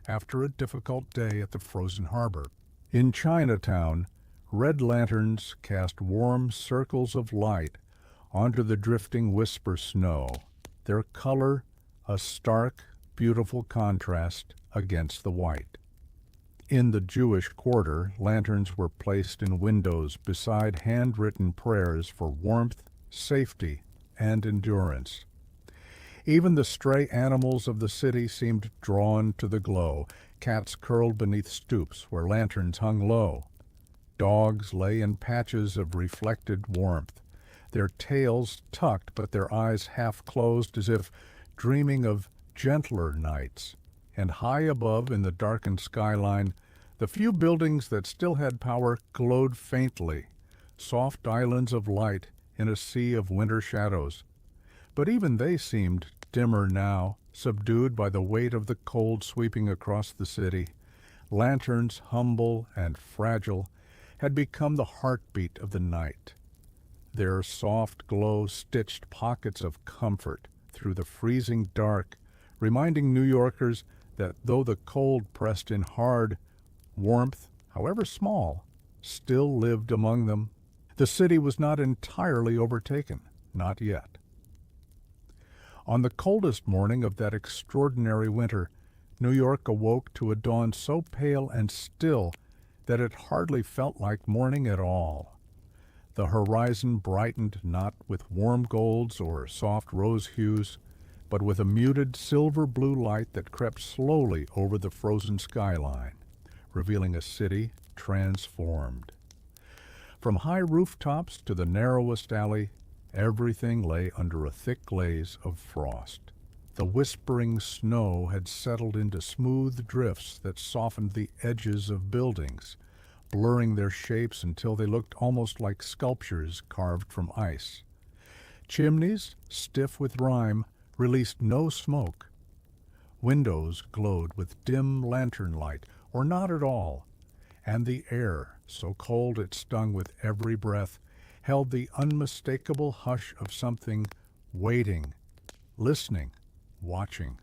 after a difficult day at the frozen harbor. In Chinatown, red lanterns cast warm circles of light onto the drifting whisper snow, their color a stark, beautiful contrast against the white. In the Jewish quarter, lanterns were placed in windows beside handwritten prayers for warmth, safety, and endurance. Even the stray animals of the city seemed drawn to the glow. Cats curled beneath stoops where lanterns hung low. Dogs lay in patches of reflected warmth, their tails tucked but their eyes half closed as if dreaming of gentler nights. And high above in the darkened skyline, the few buildings that still had power glowed faintly, soft islands of light in a sea of winter shadows. But even they seemed dimmer now, subdued by the weight of the cold sweeping across the city. Lanterns, humble and fragile, had become the heartbeat of the night. Their soft glow stitched pockets of comfort through the freezing dark, reminding New Yorkers that though the cold pressed in hard, warmth, however small, still lived among them. The city was not entirely overtaken, not yet. On the coldest morning of that extraordinary winter, New York awoke to a dawn so pale and still that it hardly felt like morning at all. The horizon brightened not with warm golds or soft rose hues, but with a muted silver-blue light that crept slowly over the frozen skyline, revealing a city transformed. From high rooftops to the narrowest alley, everything lay under a thick glaze of frost. The whispering snow had settled into smooth drifts that softened the edges of buildings, blurring their shapes until they looked almost like sculptures carved from ice. Chimneys, stiff with rime, released no smoke. Windows glowed with dim lantern light, or not at all, and the air, so cold it stung with every breath, held the unmistakable hush of something waiting, listening, watching.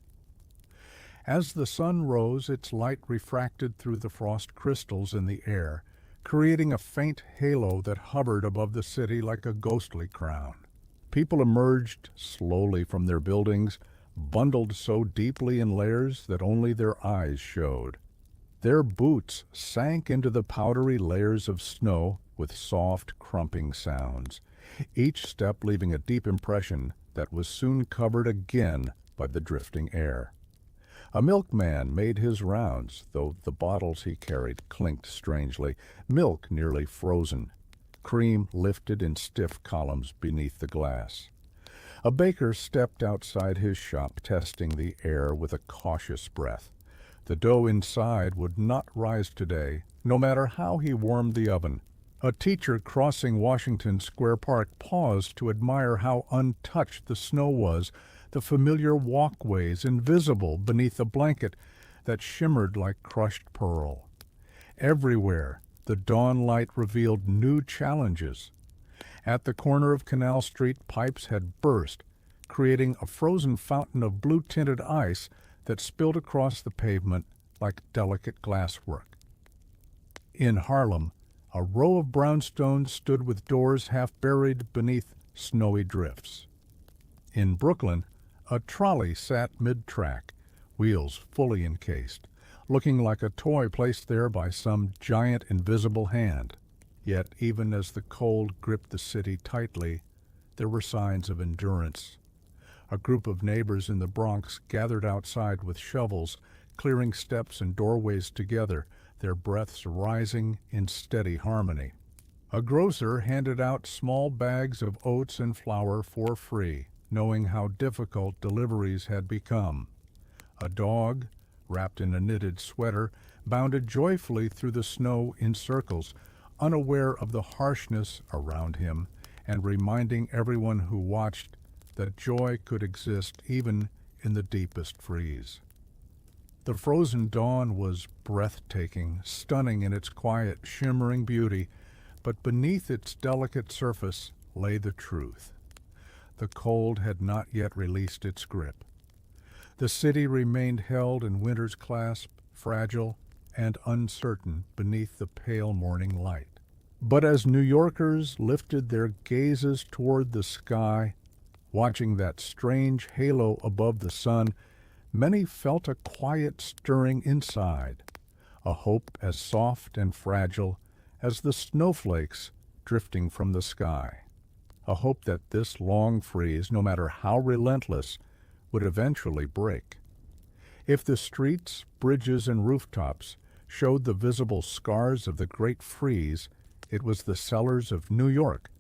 As the sun rose, its light refracted through the frost crystals in the air, creating a faint halo that hovered above the city like a ghostly crown. People emerged slowly from their buildings, bundled so deeply in layers that only their eyes showed. Their boots sank into the powdery layers of snow with soft, crumping sounds, each step leaving a deep impression that was soon covered again by the drifting air. A milkman made his rounds, though the bottles he carried clinked strangely, milk nearly frozen, cream lifted in stiff columns beneath the glass. A baker stepped outside his shop, testing the air with a cautious breath. The dough inside would not rise today, no matter how he warmed the oven. A teacher crossing Washington Square Park paused to admire how untouched the snow was, the familiar walkways invisible beneath a blanket that shimmered like crushed pearl. Everywhere, the dawn light revealed new challenges. At the corner of Canal Street, pipes had burst, creating a frozen fountain of blue-tinted ice that spilled across the pavement like delicate glasswork. In Harlem, a row of brownstones stood with doors half buried beneath snowy drifts. In Brooklyn, a trolley sat mid-track, wheels fully encased, looking like a toy placed there by some giant invisible hand. Yet even as the cold gripped the city tightly, there were signs of endurance. A group of neighbors in the Bronx gathered outside with shovels, clearing steps and doorways together, their breaths rising in steady harmony. A grocer handed out small bags of oats and flour for free, knowing how difficult deliveries had become. A dog, wrapped in a knitted sweater, bounded joyfully through the snow in circles, unaware of the harshness around him, and reminding everyone who watched that joy could exist even in the deepest freeze. The frozen dawn was breathtaking, stunning in its quiet, shimmering beauty, but beneath its delicate surface lay the truth. The cold had not yet released its grip. The city remained held in winter's clasp, fragile and uncertain beneath the pale morning light. But as New Yorkers lifted their gazes toward the sky, watching that strange halo above the sun, many felt a quiet stirring inside, a hope as soft and fragile as the snowflakes drifting from the sky, a hope that this long freeze, no matter how relentless, would eventually break. If the streets, bridges, and rooftops showed the visible scars of the Great Freeze, it was the cellars of New York,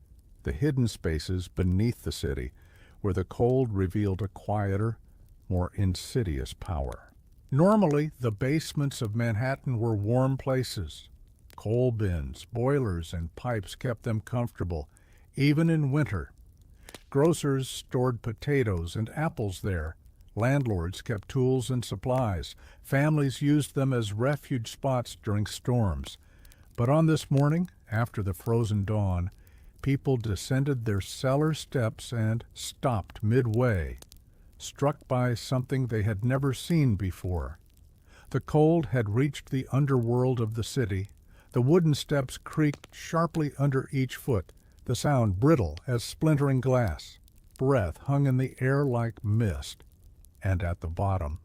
the hidden spaces beneath the city, where the cold revealed a quieter, more insidious power. Normally, the basements of Manhattan were warm places. Coal bins, boilers, and pipes kept them comfortable, even in winter. Grocers stored potatoes and apples there. Landlords kept tools and supplies. Families used them as refuge spots during storms. But on this morning, after the frozen dawn, people descended their cellar steps and stopped midway, struck by something they had never seen before. The cold had reached the underworld of the city. The wooden steps creaked sharply under each foot, the sound brittle as splintering glass. Breath hung in the air like mist, and at the bottom,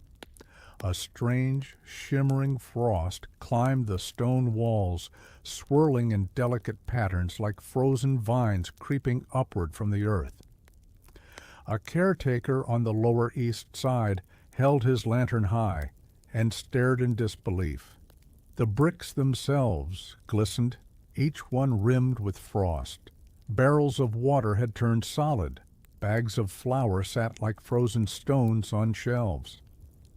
a strange, shimmering frost climbed the stone walls, swirling in delicate patterns like frozen vines creeping upward from the earth. A caretaker on the Lower East Side held his lantern high and stared in disbelief. The bricks themselves glistened, each one rimmed with frost. Barrels of water had turned solid. Bags of flour sat like frozen stones on shelves.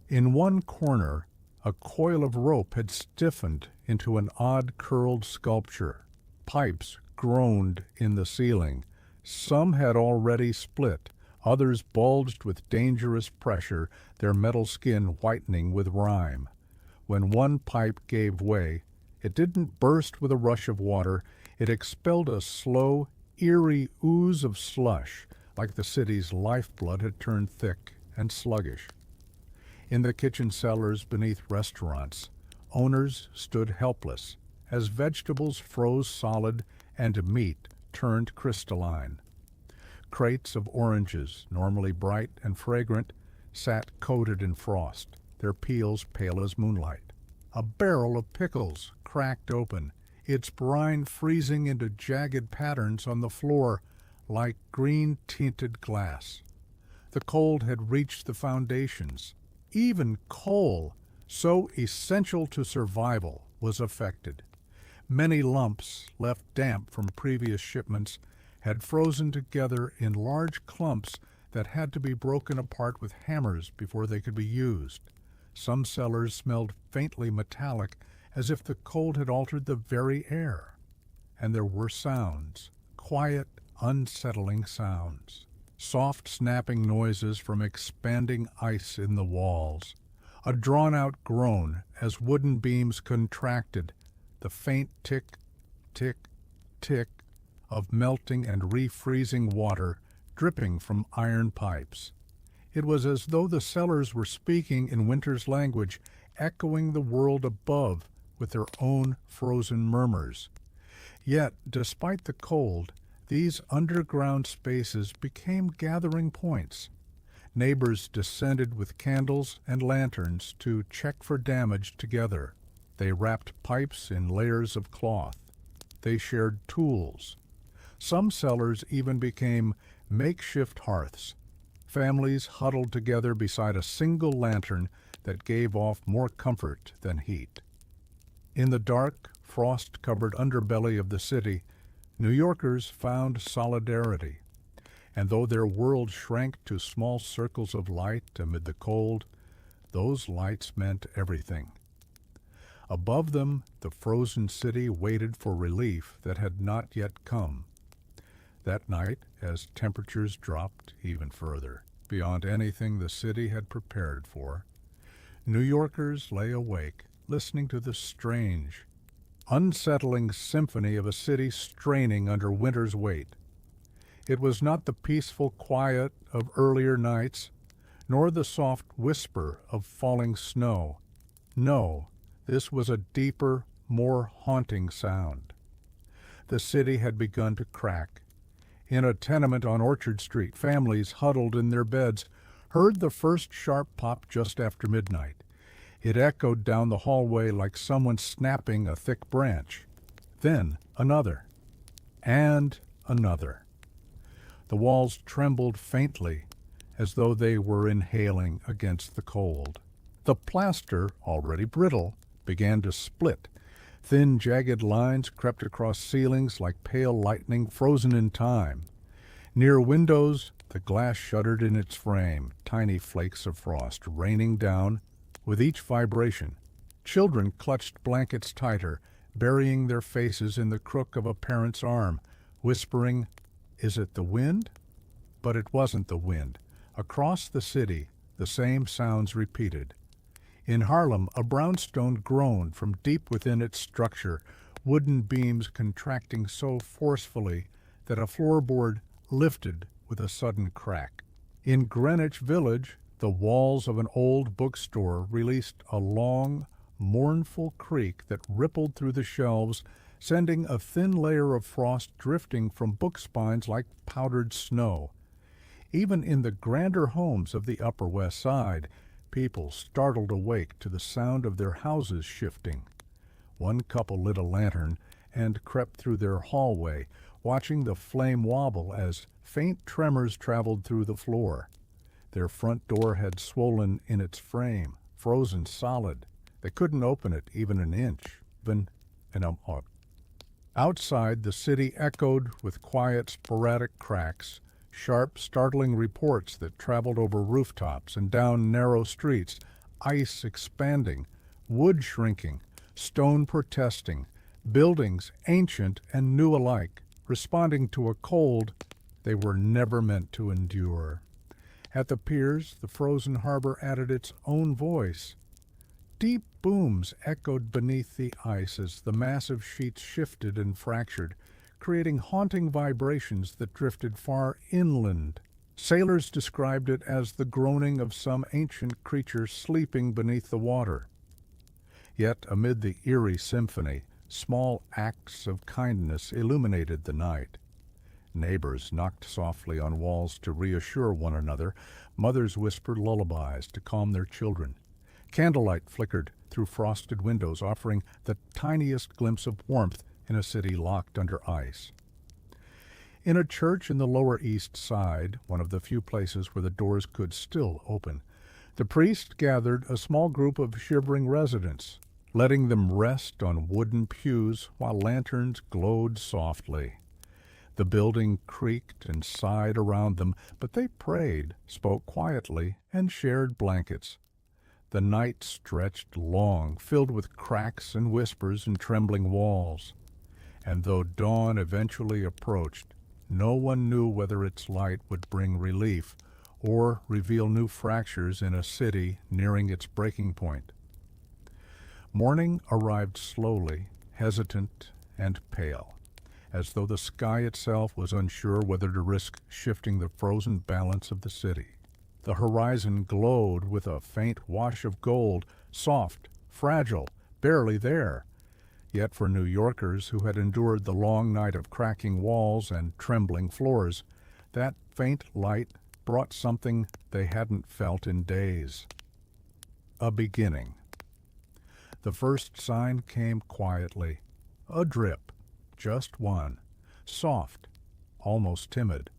In one corner, a coil of rope had stiffened into an odd curled sculpture. Pipes groaned in the ceiling. Some had already split. Others bulged with dangerous pressure, their metal skin whitening with rime. When one pipe gave way, It didn't burst with a rush of water. It expelled a slow, eerie ooze of slush, like the city's lifeblood had turned thick and sluggish. In the kitchen cellars beneath restaurants, owners stood helpless as vegetables froze solid and meat turned crystalline. Crates of oranges, normally bright and fragrant, sat coated in frost, their peels pale as moonlight. A barrel of pickles cracked open, its brine freezing into jagged patterns on the floor like green-tinted glass. The cold had reached the foundations. Even coal, so essential to survival, was affected. Many lumps, left damp from previous shipments, had frozen together in large clumps that had to be broken apart with hammers before they could be used. Some cellars smelled faintly metallic, as if the cold had altered the very air. And there were sounds, quiet, unsettling sounds. Soft snapping noises from expanding ice in the walls. A drawn-out groan as wooden beams contracted, the faint tick, tick, tick of melting and refreezing water dripping from iron pipes. It was as though the cellars were speaking in winter's language, echoing the world above with their own frozen murmurs. Yet, despite the cold, these underground spaces became gathering points. Neighbors descended with candles and lanterns to check for damage together. They wrapped pipes in layers of cloth. They shared tools. Some cellars even became makeshift hearths. Families huddled together beside a single lantern that gave off more comfort than heat. In the dark, frost-covered underbelly of the city, New Yorkers found solidarity. And though their world shrank to small circles of light amid the cold, those lights meant everything. Above them, the frozen city waited for relief that had not yet come. That night, as temperatures dropped even further, beyond anything the city had prepared for, New Yorkers lay awake, listening to the strange, unsettling symphony of a city straining under winter's weight. It was not the peaceful quiet of earlier nights, nor the soft whisper of falling snow. No, this was a deeper, more haunting sound. The city had begun to crack. In a tenement on Orchard Street, families huddled in their beds heard the first sharp pop just after midnight. It echoed down the hallway like someone snapping a thick branch. Then another. And another. The walls trembled faintly, as though they were inhaling against the cold. The plaster, already brittle, began to split. Thin, jagged lines crept across ceilings like pale lightning frozen in time. Near windows, the glass shuddered in its frame, tiny flakes of frost raining down with each vibration. Children clutched blankets tighter, burying their faces in the crook of a parent's arm, whispering, "Is it the wind?" But it wasn't the wind. Across the city, the same sounds repeated. In Harlem, a brownstone groaned from deep within its structure, wooden beams contracting so forcefully that a floorboard lifted with a sudden crack. In Greenwich Village, the walls of an old bookstore released a long, mournful creak that rippled through the shelves, sending a thin layer of frost drifting from book spines like powdered snow. Even in the grander homes of the Upper West Side, people startled awake to the sound of their houses shifting. One couple lit a lantern and crept through their hallway, watching the flame wobble as faint tremors traveled through the floor. Their front door had swollen in its frame, frozen solid. They couldn't open it even an inch, Outside, the city echoed with quiet, sporadic cracks, sharp, startling reports that traveled over rooftops and down narrow streets, ice expanding, wood shrinking, stone protesting, buildings ancient and new alike, responding to a cold they were never meant to endure. At the piers, the frozen harbor added its own voice. Deep booms echoed beneath the ice as the massive sheets shifted and fractured, creating haunting vibrations that drifted far inland. Sailors described it as the groaning of some ancient creature sleeping beneath the water. Yet amid the eerie symphony, small acts of kindness illuminated the night. Neighbors knocked softly on walls to reassure one another. Mothers whispered lullabies to calm their children. Candlelight flickered through frosted windows, offering the tiniest glimpse of warmth in a city locked under ice. In a church in the Lower East Side, one of the few places where the doors could still open, the priest gathered a small group of shivering residents, letting them rest on wooden pews while lanterns glowed softly. The building creaked and sighed around them, but they prayed, spoke quietly, and shared blankets. The night stretched long, filled with cracks and whispers and trembling walls. And though dawn eventually approached, no one knew whether its light would bring relief or reveal new fractures in a city nearing its breaking point. Morning arrived slowly, hesitant and pale, as though the sky itself was unsure whether to risk shifting the frozen balance of the city. The horizon glowed with a faint wash of gold, soft, fragile, barely there. Yet for New Yorkers who had endured the long night of cracking walls and trembling floors, that faint light brought something they hadn't felt in days. A beginning. The first sign came quietly. A drip, just one, soft, almost timid.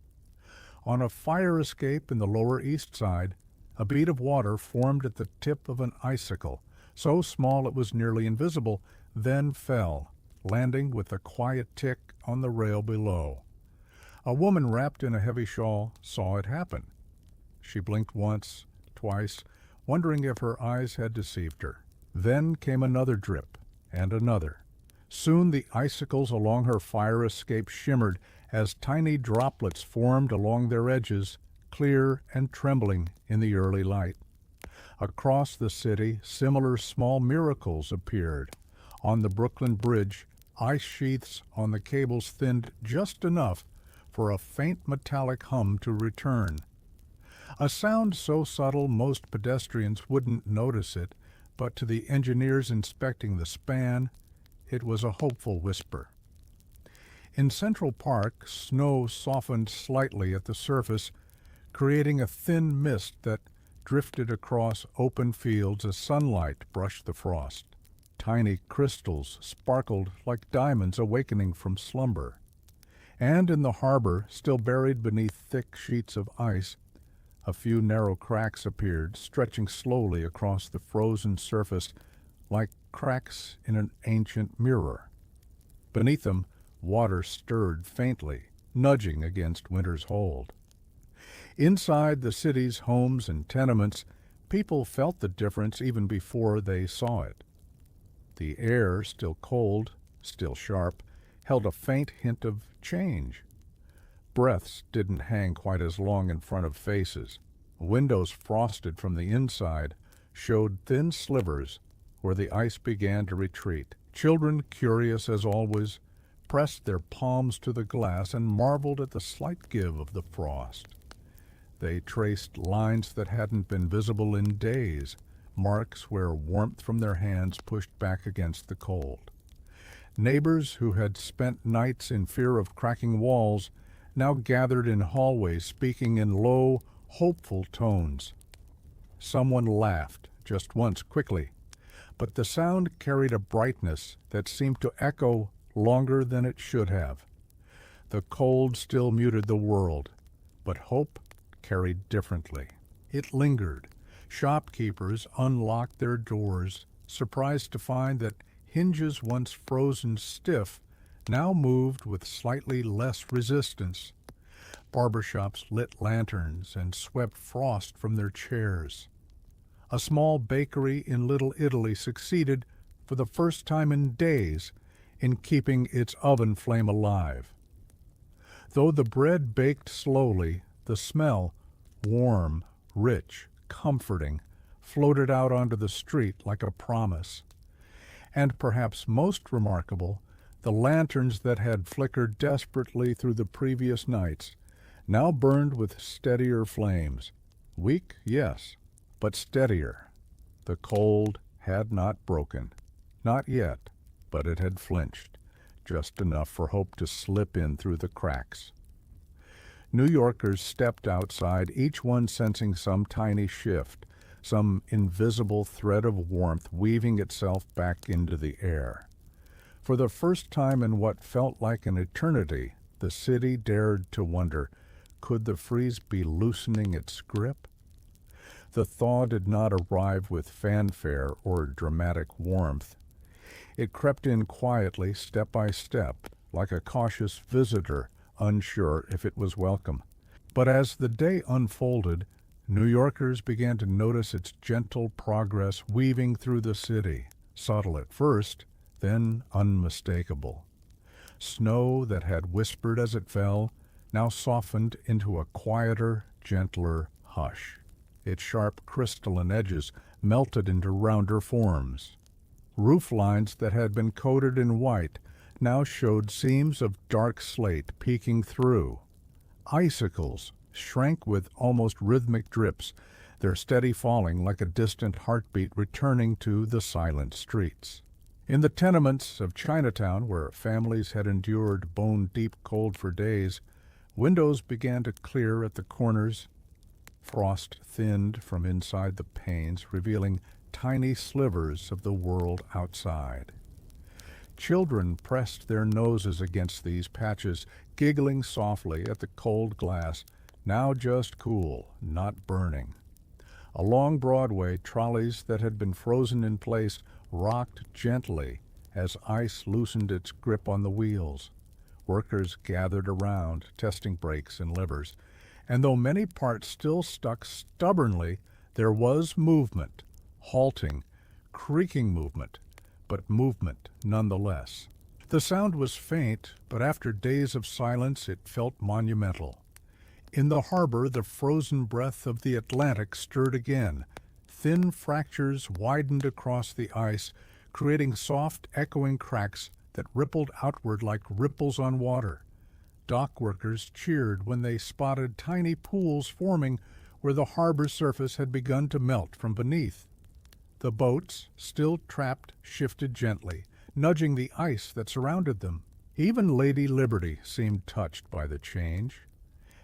On a fire escape in the Lower East Side, a bead of water formed at the tip of an icicle, so small it was nearly invisible, then fell, landing with a quiet tick on the rail below. A woman wrapped in a heavy shawl saw it happen. She blinked once, twice, wondering if her eyes had deceived her. Then came another drip, and another. Soon the icicles along her fire escape shimmered as tiny droplets formed along their edges, clear and trembling in the early light. Across the city, similar small miracles appeared. On the Brooklyn Bridge, ice sheaths on the cables thinned just enough for a faint metallic hum to return. A sound so subtle most pedestrians wouldn't notice it, but to the engineers inspecting the span, it was a hopeful whisper. In Central Park, snow softened slightly at the surface, creating a thin mist that drifted across open fields as sunlight brushed the frost. Tiny crystals sparkled like diamonds awakening from slumber. And in the harbor, still buried beneath thick sheets of ice, a few narrow cracks appeared, stretching slowly across the frozen surface like cracks in an ancient mirror. Beneath them, water stirred faintly, nudging against winter's hold. Inside the city's homes and tenements, people felt the difference even before they saw it. The air, still cold, still sharp, held a faint hint of change. Breaths didn't hang quite as long in front of faces. Windows frosted from the inside showed thin slivers where the ice began to retreat. Children, curious as always, pressed their palms to the glass and marveled at the slight give of the frost. They traced lines that hadn't been visible in days, marks where warmth from their hands pushed back against the cold. Neighbors who had spent nights in fear of cracking walls now gathered in hallways speaking in low, hopeful tones. Someone laughed, just once, quickly, but the sound carried a brightness that seemed to echo longer than it should have. The cold still muted the world, but hope carried differently. It lingered. Shopkeepers unlocked their doors, surprised to find that hinges once frozen stiff now moved with slightly less resistance. Barbershops lit lanterns and swept frost from their chairs. A small bakery in Little Italy succeeded, for the first time in days, in keeping its oven flame alive. Though the bread baked slowly, the smell, warm, rich, comforting, floated out onto the street like a promise. And perhaps most remarkable, the lanterns that had flickered desperately through the previous nights now burned with steadier flames. Weak, yes, but steadier. The cold had not broken. Not yet, but it had flinched, just enough for hope to slip in through the cracks. New Yorkers stepped outside, each one sensing some tiny shift, some invisible thread of warmth weaving itself back into the air. For the first time in what felt like an eternity, the city dared to wonder, could the freeze be loosening its grip? The thaw did not arrive with fanfare or dramatic warmth. It crept in quietly, step by step, like a cautious visitor, unsure if it was welcome. But as the day unfolded, New Yorkers began to notice its gentle progress weaving through the city, subtle at first, then unmistakable. Snow that had whispered as it fell now softened into a quieter, gentler hush. Its sharp crystalline edges melted into rounder forms. Roof lines that had been coated in white now showed seams of dark slate peeking through. Icicles shrank with almost rhythmic drips, their steady falling like a distant heartbeat returning to the silent streets. In the tenements of Chinatown, where families had endured bone-deep cold for days, windows began to clear at the corners. Frost thinned from inside the panes, revealing tiny slivers of the world outside. Children pressed their noses against these patches, giggling softly at the cold glass, now just cool, not burning. Along Broadway, trolleys that had been frozen in place rocked gently as ice loosened its grip on the wheels. Workers gathered around, testing brakes and levers, and though many parts still stuck stubbornly, there was movement, halting, creaking movement, but movement nonetheless. The sound was faint, but after days of silence it felt monumental. In the harbor, the frozen breath of the Atlantic stirred again. Thin fractures widened across the ice, creating soft, echoing cracks that rippled outward like ripples on water. Dock workers cheered when they spotted tiny pools forming where the harbor surface had begun to melt from beneath. The boats, still trapped, shifted gently, nudging the ice that surrounded them. Even Lady Liberty seemed touched by the change.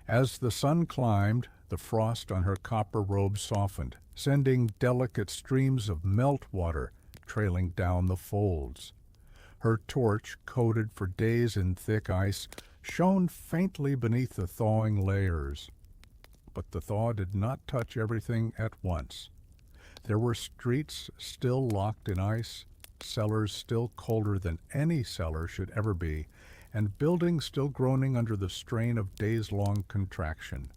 As the sun climbed, the frost on her copper robe softened, sending delicate streams of meltwater trailing down the folds. Her torch, coated for days in thick ice, shone faintly beneath the thawing layers. But the thaw did not touch everything at once. There were streets still locked in ice, cellars still colder than any cellar should ever be, and buildings still groaning under the strain of days-long contraction.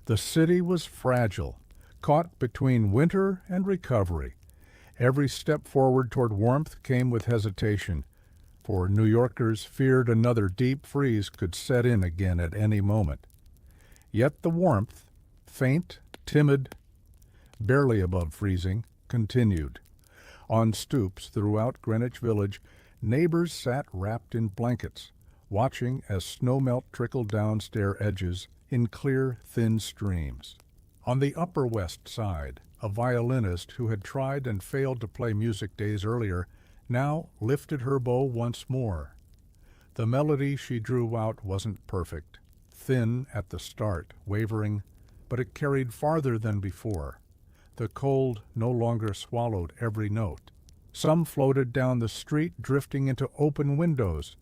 The city was fragile, caught between winter and recovery. Every step forward toward warmth came with hesitation, for New Yorkers feared another deep freeze could set in again at any moment. Yet the warmth, faint, timid, barely above freezing, continued. On stoops throughout Greenwich Village, neighbors sat wrapped in blankets, watching as snowmelt trickled down stair edges in clear, thin streams. On the Upper West Side, a violinist who had tried and failed to play music days earlier now lifted her bow once more. The melody she drew out wasn't perfect, thin at the start, wavering, but it carried farther than before. The cold no longer swallowed every note. Some floated down the street, drifting into open windows.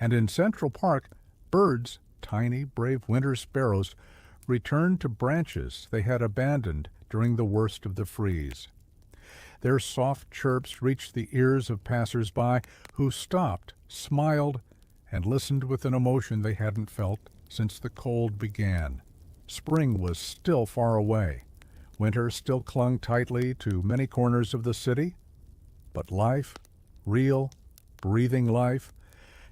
And in Central Park, birds, tiny, brave winter sparrows, returned to branches they had abandoned during the worst of the freeze. Their soft chirps reached the ears of passers-by who stopped, smiled, and listened with an emotion they hadn't felt since the cold began. Spring was still far away. Winter still clung tightly to many corners of the city. But life, real, breathing life,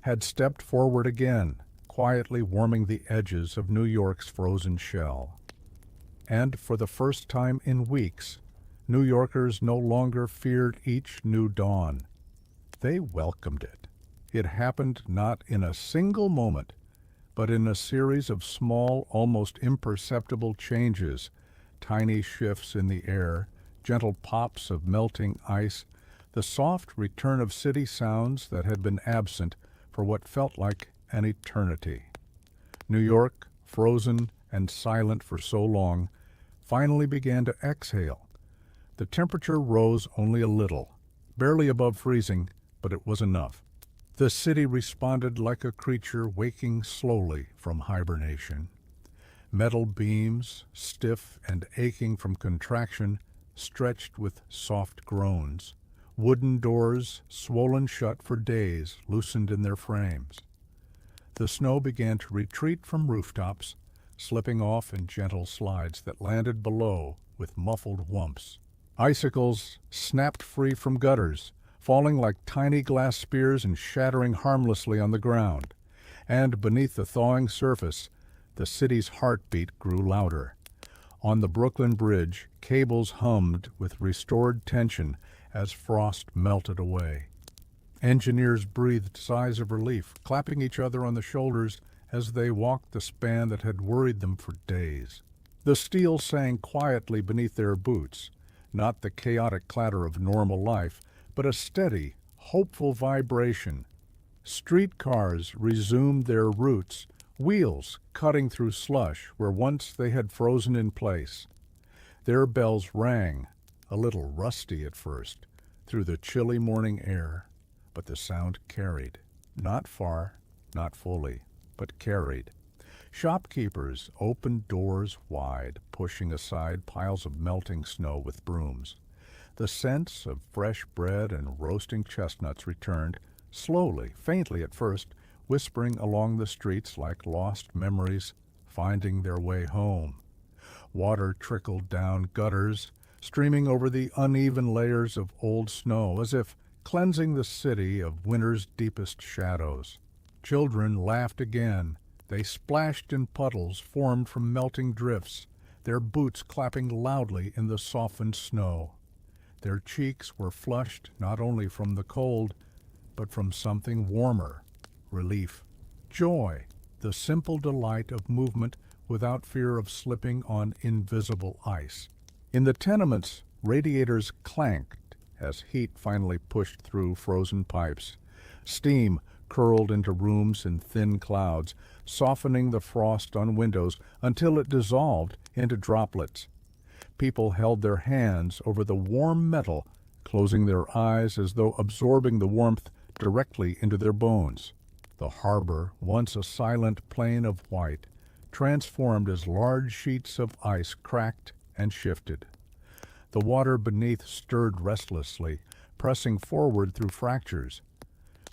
had stepped forward again, quietly warming the edges of New York's frozen shell. And for the first time in weeks, New Yorkers no longer feared each new dawn. They welcomed it. It happened not in a single moment, but in a series of small, almost imperceptible changes, tiny shifts in the air, gentle pops of melting ice, the soft return of city sounds that had been absent for what felt like an eternity. New York, frozen and silent for so long, finally began to exhale. The temperature rose only a little, barely above freezing, but it was enough. The city responded like a creature waking slowly from hibernation. Metal beams, stiff and aching from contraction, stretched with soft groans. Wooden doors, swollen shut for days, loosened in their frames. The snow began to retreat from rooftops, slipping off in gentle slides that landed below with muffled whumps. Icicles snapped free from gutters, falling like tiny glass spears and shattering harmlessly on the ground. And beneath the thawing surface, the city's heartbeat grew louder. On the Brooklyn Bridge, cables hummed with restored tension as frost melted away. Engineers breathed sighs of relief, clapping each other on the shoulders as they walked the span that had worried them for days. The steel sang quietly beneath their boots, not the chaotic clatter of normal life, but a steady, hopeful vibration. Streetcars resumed their routes, wheels cutting through slush where once they had frozen in place. Their bells rang, a little rusty at first, through the chilly morning air, but the sound carried. Not far, not fully, but carried. Shopkeepers opened doors wide, pushing aside piles of melting snow with brooms. The scents of fresh bread and roasting chestnuts returned, slowly, faintly at first, whispering along the streets like lost memories, finding their way home. Water trickled down gutters, streaming over the uneven layers of old snow, as if cleansing the city of winter's deepest shadows. Children laughed again. They splashed in puddles formed from melting drifts, their boots clapping loudly in the softened snow. Their cheeks were flushed not only from the cold, but from something warmer, relief, joy, the simple delight of movement without fear of slipping on invisible ice. In the tenements, radiators clanked as heat finally pushed through frozen pipes. Steam curled into rooms in thin clouds, softening the frost on windows until it dissolved into droplets. People held their hands over the warm metal, closing their eyes as though absorbing the warmth directly into their bones. The harbor, once a silent plain of white, transformed as large sheets of ice cracked and shifted. The water beneath stirred restlessly, pressing forward through fractures.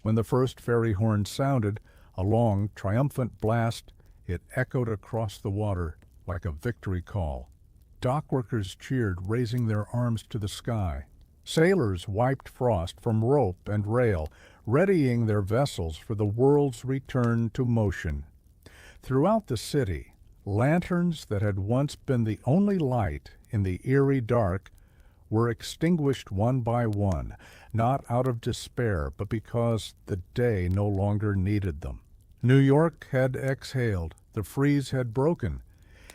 When the first ferry horn sounded, a long, triumphant blast, it echoed across the water like a victory call. Dockworkers cheered, raising their arms to the sky. Sailors wiped frost from rope and rail, readying their vessels for the world's return to motion. Throughout the city, lanterns that had once been the only light in the eerie dark were extinguished one by one, not out of despair, but because the day no longer needed them. New York had exhaled, the freeze had broken,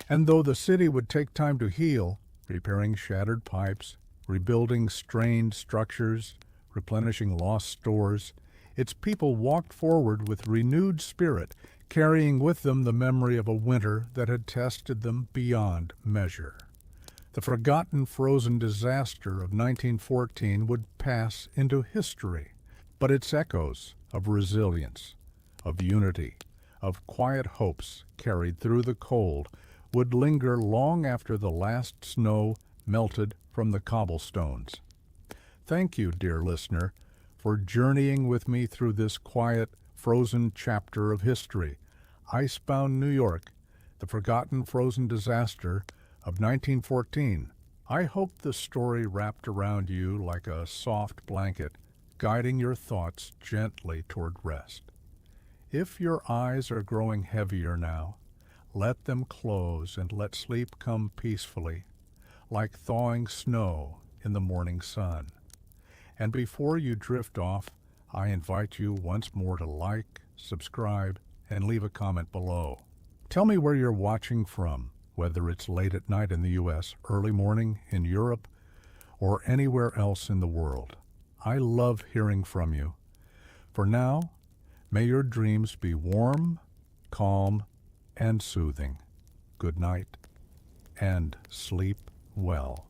and though the city would take time to heal, repairing shattered pipes, rebuilding strained structures, replenishing lost stores, its people walked forward with renewed spirit, carrying with them the memory of a winter that had tested them beyond measure. The forgotten frozen disaster of 1914 would pass into history, but its echoes of resilience, of unity, of quiet hopes carried through the cold would linger long after the last snow melted from the cobblestones. Thank you, dear listener, for journeying with me through this quiet, frozen chapter of history. Icebound, New York, the forgotten frozen disaster of 1914. I hope the story wrapped around you like a soft blanket, guiding your thoughts gently toward rest. If your eyes are growing heavier now, let them close and let sleep come peacefully, like thawing snow in the morning sun. And before you drift off, I invite you once more to like, subscribe, and leave a comment below. Tell me where you're watching from, whether it's late at night in the US, early morning in Europe, or anywhere else in the world. I love hearing from you. For now, may your dreams be warm, calm, and soothing. Good night, and sleep well.